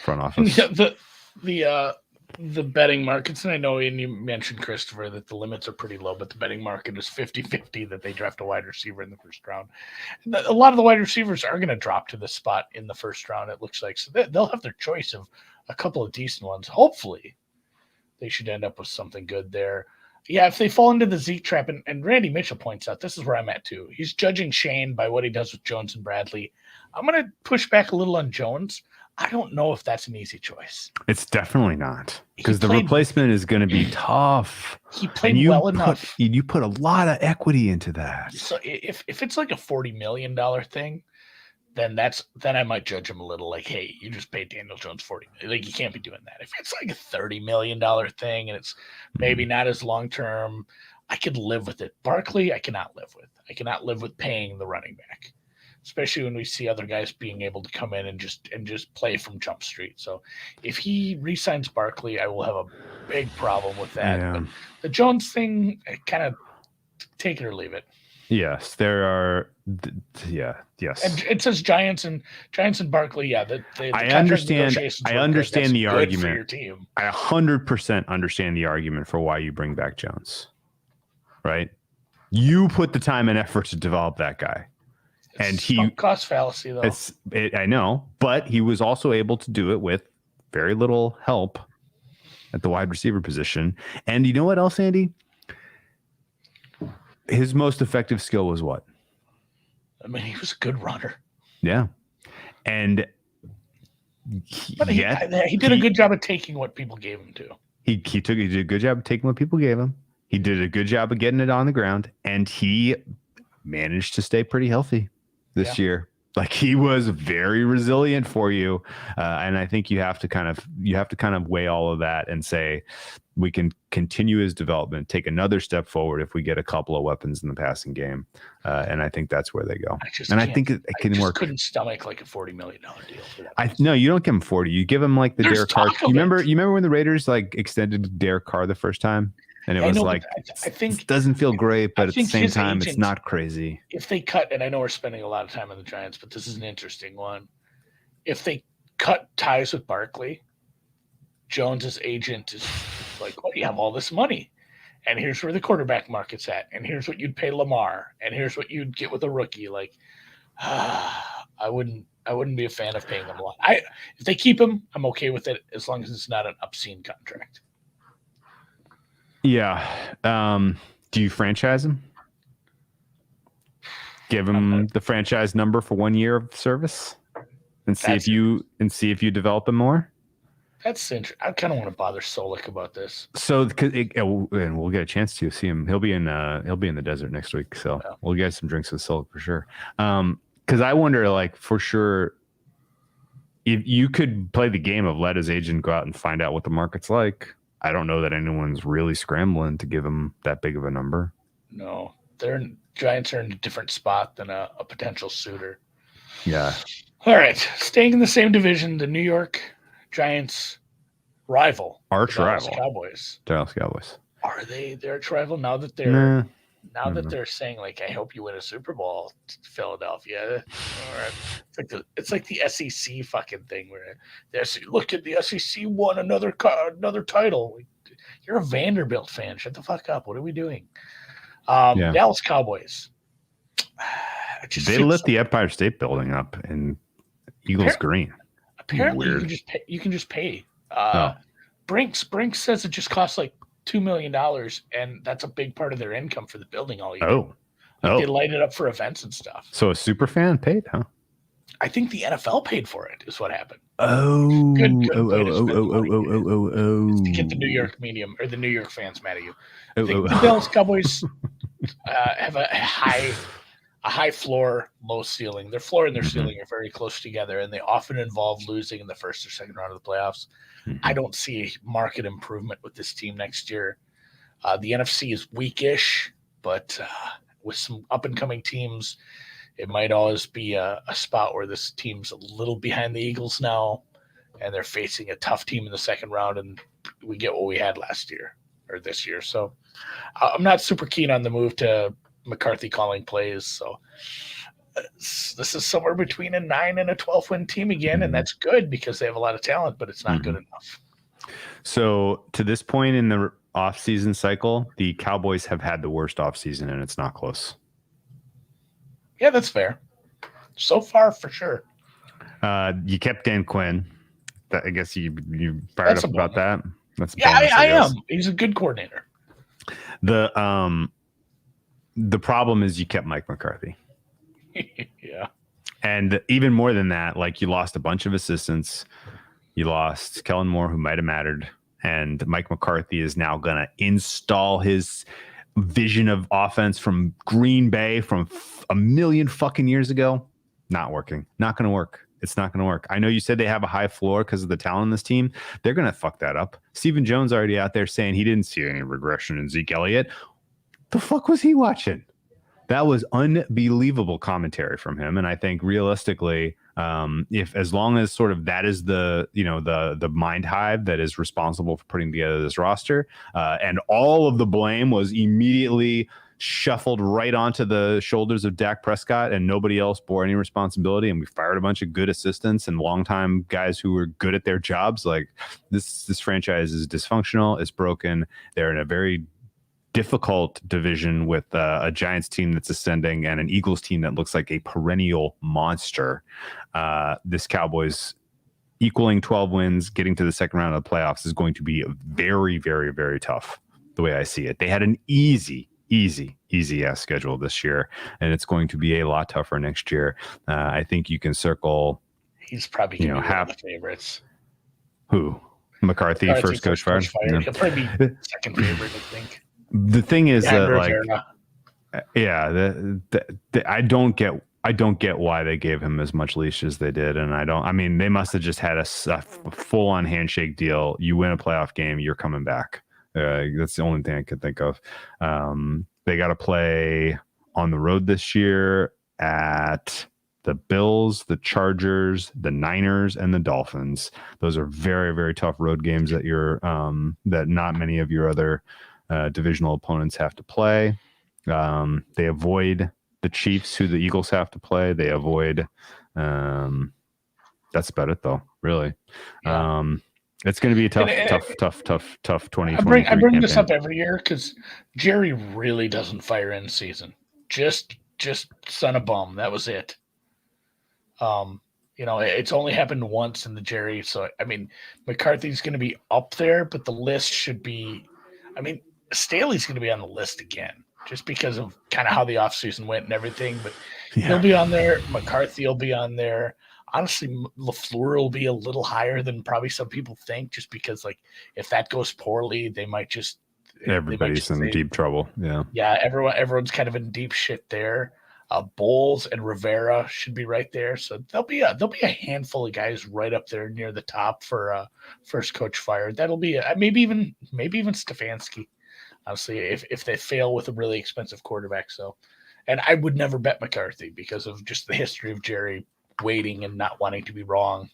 front office. The betting markets, and I know, and you mentioned, Christopher, that the limits are pretty low, but the betting market is 50-50 that they draft a wide receiver in the first round. And a lot of the wide receivers are going to drop to this spot in the first round, it looks like. So they'll have their choice of a couple of decent ones. Hopefully they should end up with something good there. Yeah, if they fall into the Zeke trap, and Randy Mitchell points out, this is where I'm at too. He's judging Shane by what he does with Jones and Bradley. I'm going to push back a little on Jones. I don't know if that's an easy choice. It's definitely not, because the replacement is going to be tough. He played well enough. You put a lot of equity into that. So if it's like a $40 million thing, then I might judge him a little, like, hey, you just paid Daniel Jones $40 million. Like, you can't be doing that. If it's like a $30 million thing and it's maybe not as long term, I could live with it. Barkley, I cannot live with. I cannot live with paying the running back, especially when we see other guys being able to come in and just play from Jump Street. So if he re-signs Barkley, I will have a big problem with that. Yeah. But the Jones thing, kind of take it or leave it. Yes, there are. Yes. And it says Giants and Barkley. Yeah, I understand. I understand the argument. For your team. I 100% understand the argument for why you bring back Jones. Right? You put the time and effort to develop that guy, and he cost fallacy though. I know, but he was also able to do it with very little help at the wide receiver position. And you know what else, Andy? His most effective skill was what? I mean, he was a good runner. Yeah. And he did a good job of taking what people gave him to. He did a good job of taking what people gave him. He did a good job of getting it on the ground. And he managed to stay pretty healthy this year. Like, he was very resilient for you. And I think you have to kind of weigh all of that and say, we can continue his development, take another step forward if we get a couple of weapons in the passing game. And I think that's where they go. I think it can work. Couldn't stomach like a $40 million deal for that. No, you don't give him 40. You give him like the Derek Carr. You remember when the Raiders like extended Derek Carr the first time? And it was like, I think it doesn't feel great, but at the same time, it's not crazy. If they cut, and I know we're spending a lot of time on the Giants, but this is an interesting one. If they cut ties with Barkley, Jones's agent is like, well, you have all this money, and here's where the quarterback market's at, and here's what you'd pay Lamar, and here's what you'd get with a rookie. Like, I wouldn't be a fan of paying them a lot. If they keep him, I'm okay with it as long as it's not an obscene contract. Yeah. Do you franchise him? Give him the franchise number for 1 year of service, and see if you develop him more. That's interesting. I kind of want to bother Solik about this. So, and we'll get a chance to see him. He'll be in the desert next week, so we'll get some drinks with Solik for sure. Because I wonder, like, for sure, if you could play the game of let his agent go out and find out what the market's like. I don't know that anyone's really scrambling to give him that big of a number. No, Giants are in a different spot than a potential suitor. Yeah. All right. Staying in the same division, the New York Giants arch rival, Dallas Cowboys. Are they their arch rival now that they're they're saying, like, I hope you win a Super Bowl, Philadelphia? All right. It's like the SEC fucking thing where look at the SEC won another title. You're a Vanderbilt fan. Shut the fuck up. What are we doing? Dallas Cowboys. They lit the Empire State Building up in Eagles Green. Apparently, you can just pay. Brinks says it just costs like $2 million, and that's a big part of their income for the building all year. They light it up for events and stuff. So a super fan paid, huh? I think the NFL paid for it. Is what happened. To get the New York medium or the New York fans mad at you. I think the Dallas Cowboys have a high floor, low ceiling. Their floor and their ceiling are very close together, and they often involve losing in the first or second round of the playoffs. I don't see a market improvement with this team next year. The NFC is weakish, but with some up-and-coming teams, it might always be a spot where this team's a little behind the Eagles now, and they're facing a tough team in the second round, and we get what we had last year or this year. So I'm not super keen on the move to McCarthy calling plays. So this is somewhere between a 9 and a 12-win team again, and that's good because they have a lot of talent, but it's not good enough. So to this point in the offseason cycle, the Cowboys have had the worst offseason, and it's not close. Yeah, that's fair. So far, for sure. You kept Dan Quinn. I guess you fired up about that. That's I am. He's a good coordinator. The problem is you kept Mike McCarthy. Yeah. And even more than that, like, you lost a bunch of assistants. You lost Kellen Moore, who might have mattered. And Mike McCarthy is now going to install his vision of offense from Green Bay from a million fucking years ago. Not working. Not going to work. It's not going to work. I know you said they have a high floor because of the talent in this team. They're going to fuck that up. Stephen Jones already out there saying he didn't see any regression in Zeke Elliott. The fuck was he watching? That was unbelievable commentary from him. And I think realistically, if as long as sort of that is the mind hive that is responsible for putting together this roster, and all of the blame was immediately shuffled right onto the shoulders of Dak Prescott, and nobody else bore any responsibility, and we fired a bunch of good assistants and longtime guys who were good at their jobs. Like, this franchise is dysfunctional. It's broken. They're in a very difficult division with a Giants team that's ascending and an Eagles team that looks like a perennial monster. This Cowboys equaling 12 wins, getting to the second round of the playoffs is going to be very, very, very tough, the way I see it. They had an easy ass schedule this year, and it's going to be a lot tougher next year. I think you can circle. He's probably going to be one of the favorites. Who? McCarthy first coach fired? He'll probably be second favorite, I think. The thing is that, like, Yeah, I don't get why they gave him as much leash as they did, and I mean, they must have just had a full-on handshake deal. You win a playoff game, you're coming back. That's the only thing I could think of. They got to play on the road this year at the Bills, the Chargers, the Niners, and the Dolphins. Those are very, very tough road games that that not many of your other divisional opponents have to play. They avoid the Chiefs, who the Eagles have to play. They avoid. That's about it, though. Really. Yeah. It's going to be a tough 2023. I bring this up every year because Jerry really doesn't fire in season. Just son of bum. That was it. It's only happened once in the Jerry. So I mean, McCarthy's going to be up there, but the list should be. I mean, Staley's going to be on the list again, just because of kind of how the offseason went and everything. But he'll be on there. McCarthy will be on there. Honestly, LaFleur will be a little higher than probably some people think, just because, like, if that goes poorly, they might just everybody's in deep trouble. Yeah, everyone's kind of in deep shit there. Bowles and Rivera should be right there, so there'll be a handful of guys right up there near the top for first coach fired. That'll be maybe even Stefanski. Honestly, if they fail with a really expensive quarterback, and I would never bet McCarthy because of just the history of Jerry waiting and not wanting to be wrong,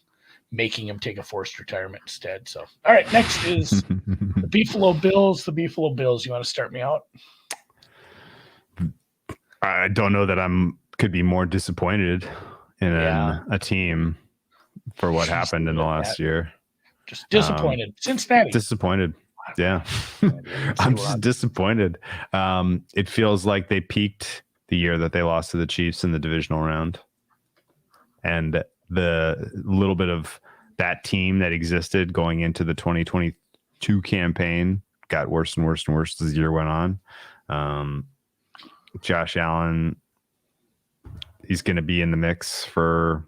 making him take a forced retirement instead. So, all right, next is the Buffalo Bills. The Buffalo Bills. You want to start me out? I don't know that could be more disappointed in a team for what happened in the last year. Just disappointed. Cincinnati. Disappointed. Yeah. I'm just disappointed. It feels like they peaked the year that they lost to the Chiefs in the divisional round. And the little bit of that team that existed going into the 2022 campaign got worse and worse and worse as the year went on. Josh Allen, he's going to be in the mix for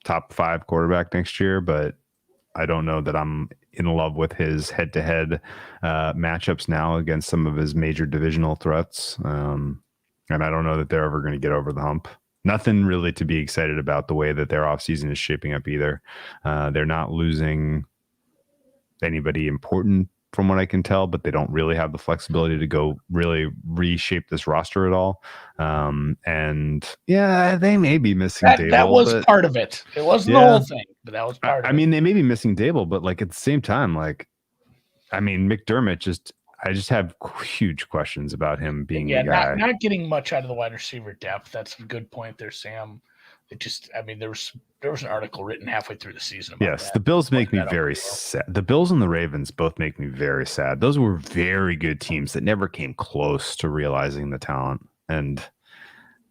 top 5 quarterback next year, but I don't know that I'm in love with his head-to-head matchups now against some of his major divisional threats. And I don't know that they're ever going to get over the hump. Nothing really to be excited about the way that their offseason is shaping up either. They're not losing anybody important from what I can tell, but they don't really have the flexibility to go really reshape this roster at all. And yeah, they may be missing Dable. That was part of it. It wasn't the whole thing, but that was part of it. I mean, they may be missing Dable, but like at the same time, like, I mean, McDermott I just have huge questions about him being a guy. Not getting much out of the wide receiver depth. That's a good point there, Sam. There was an article written halfway through the season about that. The Bills make me very sad. The Bills and the Ravens both make me very sad. Those were very good teams that never came close to realizing the talent. And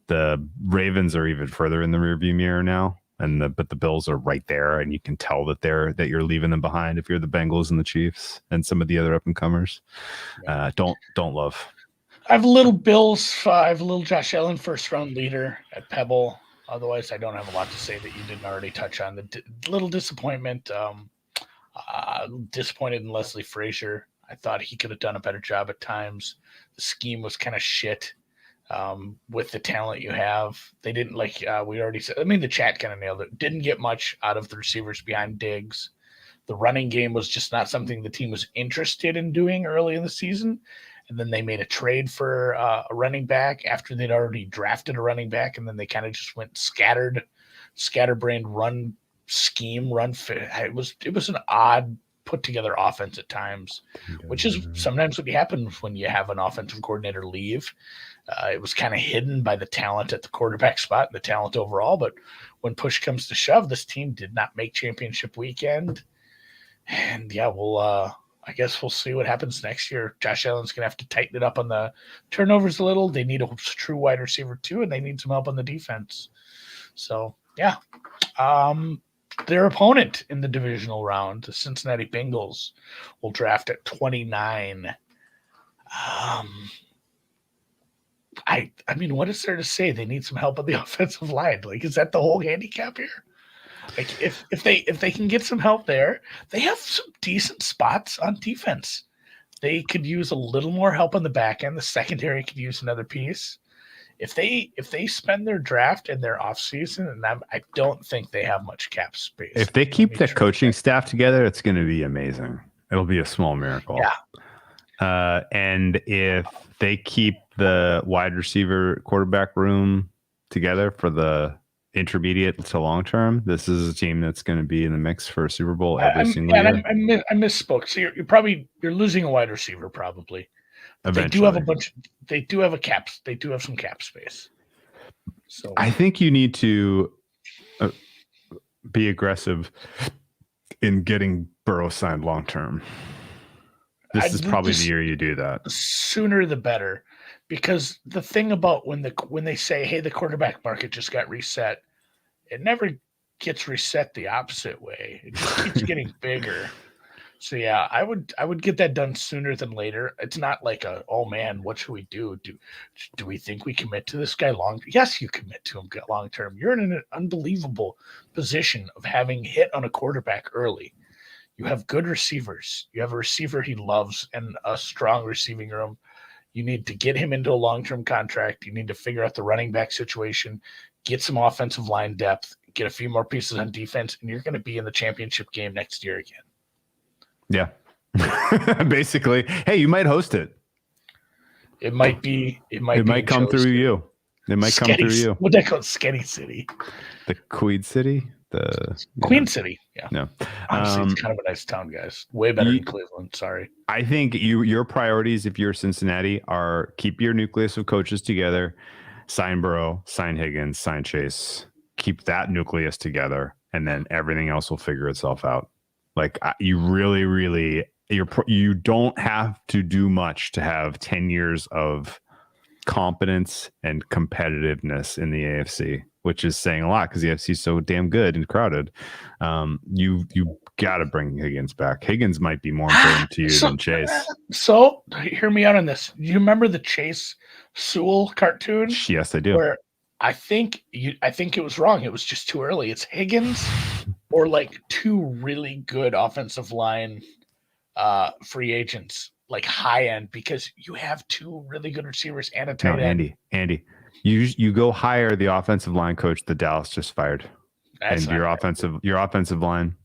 the Ravens are even further in the rearview mirror now. But the Bills are right there, and you can tell that you're leaving them behind if you're the Bengals and the Chiefs and some of the other up and comers. Don't love. I have a little Bills. I have a little Josh Allen first round leader at Pebble. Otherwise, I don't have a lot to say that you didn't already touch on. The little disappointment. Disappointed in Leslie Frazier. I thought he could have done a better job at times. The scheme was kind of shit. With the talent you have, they didn't we already said. I mean, the chat kind of nailed it. Didn't get much out of the receivers behind Diggs. The running game was just not something the team was interested in doing early in the season. And then they made a trade for a running back after they'd already drafted a running back, and then they kind of just went scatterbrained run scheme. It was an odd put together offense at times, which is sometimes what happens when you have an offensive coordinator leave. It was kind of hidden by the talent at the quarterback spot and the talent overall. But when push comes to shove, this team did not make championship weekend. And I guess we'll see what happens next year. Josh Allen's going to have to tighten it up on the turnovers a little. They need a true wide receiver too, and they need some help on the defense. So, yeah. Their opponent in the divisional round, the Cincinnati Bengals, will draft at 29. I mean, what is there to say? They need some help on the offensive line. Like, is that the whole handicap here? Like, if they can get some help there, they have some decent spots on defense. They could use a little more help on the back end. The secondary could use another piece. if they spend their draft and their offseason, and I don't think they have much cap space. If they keep the coaching staff together, it's going to be amazing. It'll be a small miracle. Yeah. And if they keep the wide receiver quarterback room together for the intermediate to long term, this is a team that's going to be in the mix for a Super Bowl every single year. I misspoke. So you're losing a wide receiver probably. Eventually. They do have a bunch. They do have a cap. They do have some cap space. So I think you need to be aggressive in getting Burrow signed long term. This is probably the year you do that. Sooner the better, because the thing about when they say, "Hey, the quarterback market just got reset," it never gets reset the opposite way. It just keeps getting bigger. So yeah, I would get that done sooner than later. It's not like oh man, what should we do? Do we think we commit to this guy long? Yes, you commit to him long term. You're in an unbelievable position of having hit on a quarterback early. You have good receivers. You have a receiver he loves and a strong receiving room. You need to get him into a long-term contract. You need to figure out the running back situation, get some offensive line depth, get a few more pieces on defense, and you're going to be in the championship game next year again. Yeah. Basically, hey, you might host it. It might come through you. It might come through you. What they call it? Skinny City. The Queen City? Queen City. Yeah. No. Honestly, it's kind of a nice town, guys. Way better than Cleveland. Sorry. I think your priorities, if you're Cincinnati, are keep your nucleus of coaches together, sign Burrow, sign Higgins, sign Chase, keep that nucleus together, and then everything else will figure itself out. Like you really, you don't have to do much to have 10 years of competence and competitiveness in the AFC, which is saying a lot because the AFC is so damn good and crowded. You got to bring Higgins back. Higgins might be more important to you than Chase. So hear me out on this. You remember the Chase Sewell cartoon? Yes, I do. Where I think it was wrong. It was just too early. It's Higgins or like two really good offensive line free agents, like high end, because you have two really good receivers and a tight end. Andy, you go hire the offensive line coach that Dallas just fired, That's and your offensive line.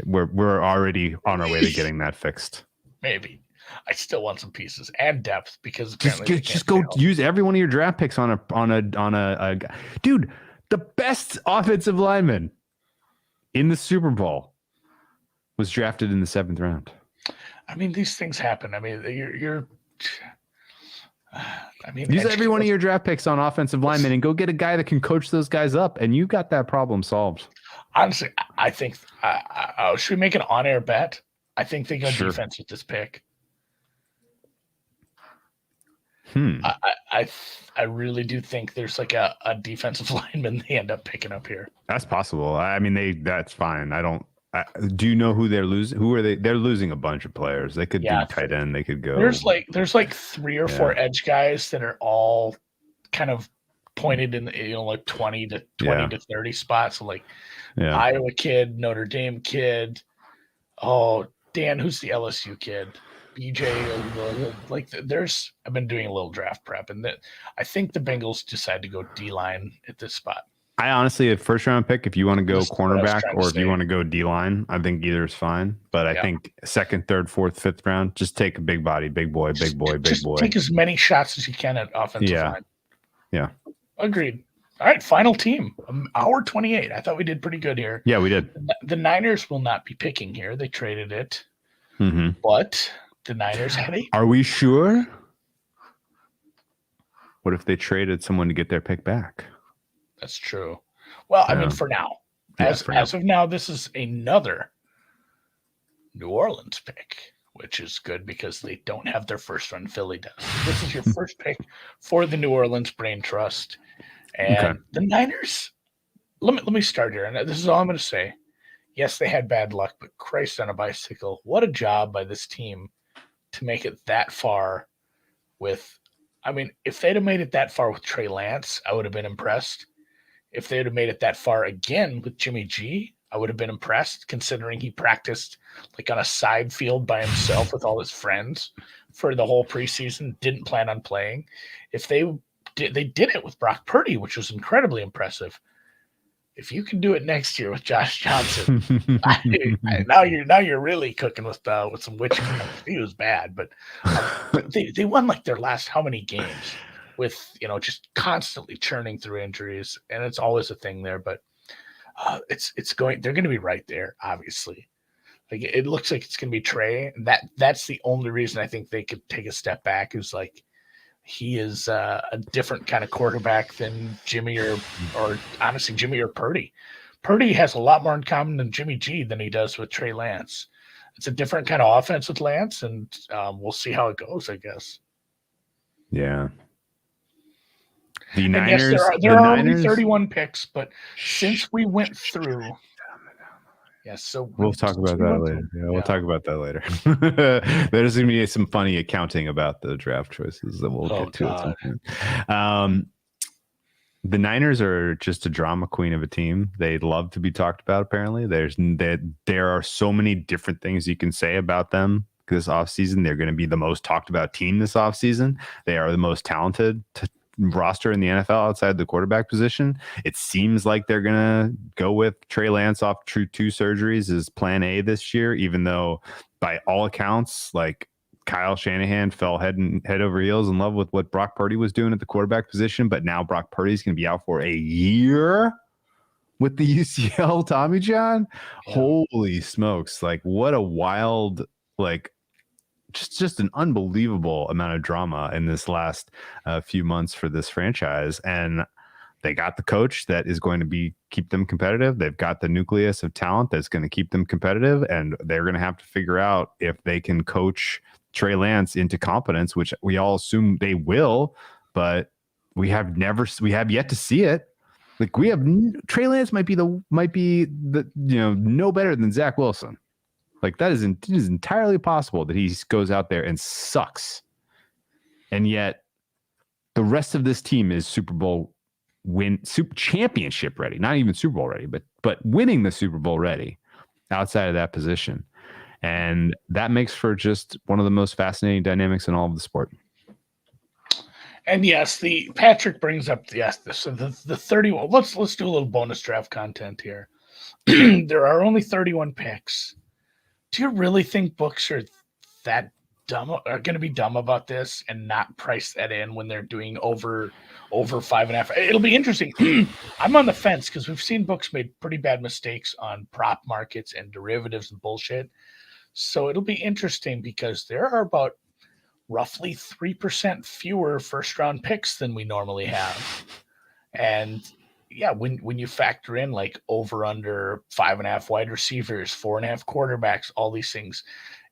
We're already on our way to getting that fixed. Maybe. I still want some pieces and depth because just go use every one of your draft picks on a dude. The best offensive lineman in the Super Bowl was drafted in the 7th round. I mean, these things happen. I mean, use every one of your draft picks on offensive linemen and go get a guy that can coach those guys up, and you got that problem solved. Honestly, I think should we make an on-air bet? I think they go defense with this pick. I really do think there's like a defensive lineman they end up picking up here. That's possible. I mean, that's fine. Do you know who they're losing? Who are they? They're losing a bunch of players. They could be tight end. They could go. There's like 3 or 4 edge guys that are all kind of pointed in like 20 to 30 spots. So like Iowa kid, Notre Dame kid. Oh, Dan, who's the LSU kid? BJ, like I've been doing a little draft prep, and I think the Bengals decide to go D-line at this spot. I honestly, a first round pick, if you want to go cornerback or if you want to go D-line, I think either is fine. But I think 2nd, 3rd, 4th, 5th round, just take a big body, big boy. Take as many shots as you can at offensive line. Yeah. Agreed. All right, final team. Hour 28. I thought we did pretty good here. Yeah, we did. The Niners will not be picking here. They traded it. Mm-hmm. But the Niners had Are we sure? What if they traded someone to get their pick back? That's true. Well, I mean, for now. As of now, this is another New Orleans pick, which is good because they don't have their first one. Philly does. This is your first pick for the New Orleans Brain Trust. And the Niners, let me start here. And this is all I'm going to say. Yes, they had bad luck, but Christ on a bicycle. What a job by this team to make it that far with, I mean, if they'd have made it that far with Trey Lance, I would have been impressed. If they'd have made it that far again with Jimmy G, I would have been impressed considering he practiced like on a side field by himself with all his friends for the whole preseason, didn't plan on playing. If they they did it with Brock Purdy, which was incredibly impressive. If you can do it next year with Josh Johnson, now you're really cooking with some witchcraft. He was bad, but they won like their last how many games with just constantly churning through injuries, and it's always a thing there. But they're going to be right there, obviously. Like it looks like it's going to be Trey, and that's the only reason I think they could take a step back is like. He is a different kind of quarterback than Jimmy or honestly Jimmy or Purdy. Purdy has a lot more in common than Jimmy G than he does with Trey Lance. It's a different kind of offense with Lance, and we'll see how it goes, I guess. Yeah. The Niners. Yes, there are only 31 picks, but since we went through. Yes, so we'll talk about that later. Yeah, we'll talk about that later. There's going to be some funny accounting about the draft choices that we'll get to at some point. The Niners are just a drama queen of a team. They love to be talked about, apparently. There are so many different things you can say about them this offseason. They're going to be the most talked about team this offseason. They are the most talented roster in the NFL outside the quarterback position. It seems like they're gonna go with Trey Lance off two surgeries as plan A this year, even though by all accounts, like Kyle Shanahan fell head over heels in love with what Brock Purdy was doing at the quarterback position. But now Brock Purdy's gonna be out for a year with the UCL Tommy John. Yeah. Holy smokes. Like what a wild, like just an unbelievable amount of drama in this last few months for this franchise. And they got the coach that is going to keep them competitive. They've got the nucleus of talent that's going to keep them competitive. And they're going to have to figure out if they can coach Trey Lance into competence, which we all assume they will, but we have yet to see it. Like Trey Lance might be the no better than Zach Wilson. Like it is entirely possible that he goes out there and sucks. And yet the rest of this team is championship ready, not even Super Bowl ready, but winning the Super Bowl ready outside of that position. And that makes for just one of the most fascinating dynamics in all of the sport. And yes, Patrick brings up the 31. Let's do a little bonus draft content here. There are only 31 picks. Do you really think books are going to be dumb about this and not price that in when they're doing over 5.5? It'll be interesting. I'm on the fence because we've seen books made pretty bad mistakes on prop markets and derivatives and bullshit. So it'll be interesting because there are about roughly 3% fewer first round picks than we normally have. And yeah, when you factor in like over under 5.5 wide receivers, 4.5 quarterbacks, all these things,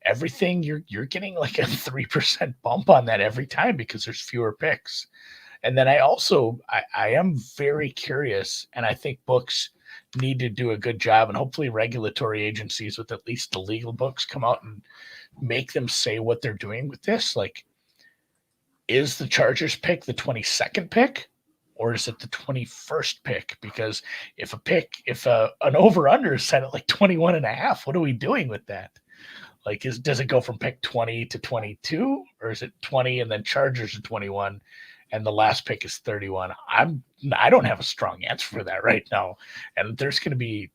everything you're getting like a 3% bump on that every time because there's fewer picks. And then I am very curious, and I think books need to do a good job, and hopefully regulatory agencies with at least the legal books come out and make them say what they're doing with this. Like, is the Chargers pick the 22nd pick? Or is it the 21st pick? Because if an over-under is set at like 21.5, what are we doing with that? Like, does it go from pick 20 to 22? Or is it 20 and then Chargers at 21 and the last pick is 31? I don't have a strong answer for that right now. And there's going to be,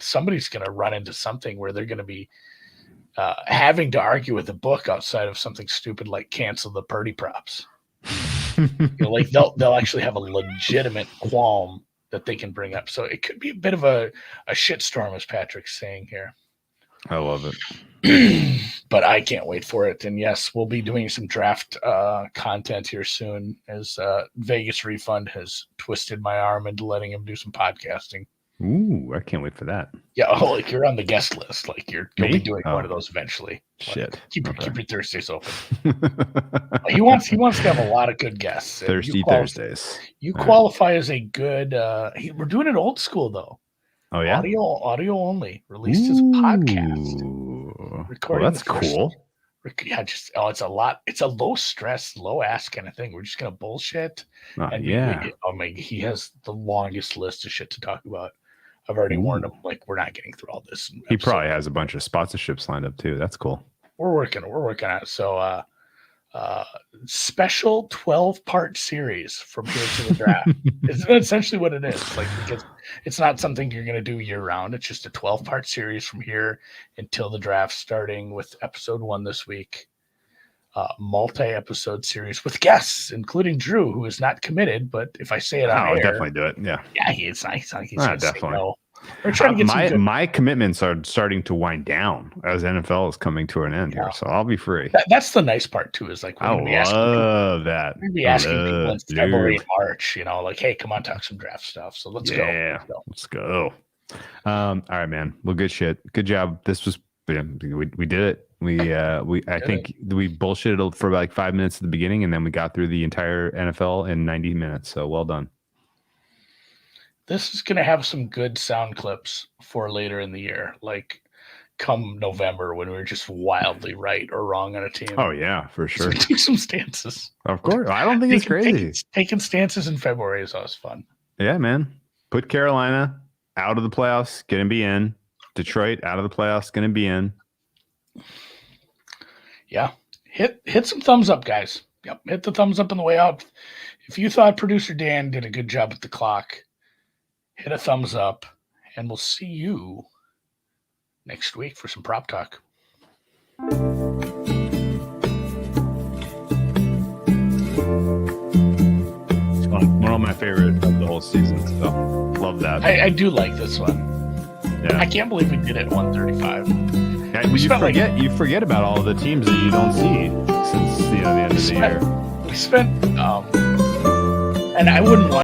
somebody's going to run into something where they're going to be having to argue with the book outside of something stupid like cancel the Purdy props. Like they'll actually have a legitimate qualm that they can bring up. So it could be a bit of a shitstorm, as Patrick's saying here. I love it. But I can't wait for it. And yes, we'll be doing some draft content here soon as Vegas Refund has twisted my arm into letting him do some podcasting. Ooh, I can't wait for that. Yeah, like you're on the guest list. Like you'll be doing one of those eventually. Shit. Keep your Thursdays open. He wants to have a lot of good guests. Thursdays. You qualify as a good. We're doing it old school though. Oh yeah, audio only. Released as a podcast. Well, that's cool. Yeah, it's a lot. It's a low stress, low ask kind of thing. We're just gonna bullshit. He has the longest list of shit to talk about. I've already warned him, like, we're not getting through all this. He probably has a bunch of sponsorships lined up too. That's cool. We're working on it. So special 12-part series from here to the draft. It's essentially what it is. Like, because it's not something you're going to do year round. It's just a 12-part series from here until the draft, starting with episode 1 this week. Multi-episode series with guests, including Drew, who is not committed. But if I say it on air, definitely do it. Yeah, he's definitely. No. We're trying to get my commitments are starting to wind down as NFL is coming to an end here, so I'll be free. That's the nice part too. Is like I love that. We'll be asking people in February and March. Like, hey, come on, talk some draft stuff. So let's go. Let's go. All right, man. Well, good shit. Good job. This was we did it. I think we bullshitted for like 5 minutes at the beginning, and then we got through the entire NFL in 90 minutes. So well done. This is going to have some good sound clips for later in the year, like come November when we're just wildly right or wrong on a team. Oh, yeah, for sure. So take some stances. Of course. I don't think it's crazy. Taking stances in February is always fun. Yeah, man. Put Carolina out of the playoffs, going to be in. Detroit out of the playoffs, going to be in. Yeah. Hit some thumbs up, guys. Yep. Hit the thumbs up on the way out. If you thought producer Dan did a good job with the clock, hit a thumbs up, and we'll see you next week for some prop talk. It's one of my favorite of the whole season. So love that. I do like this one. Yeah. I can't believe we did it at 135. Yeah, you forget about all the teams that you don't see since the end of the year. We spent, and I wouldn't want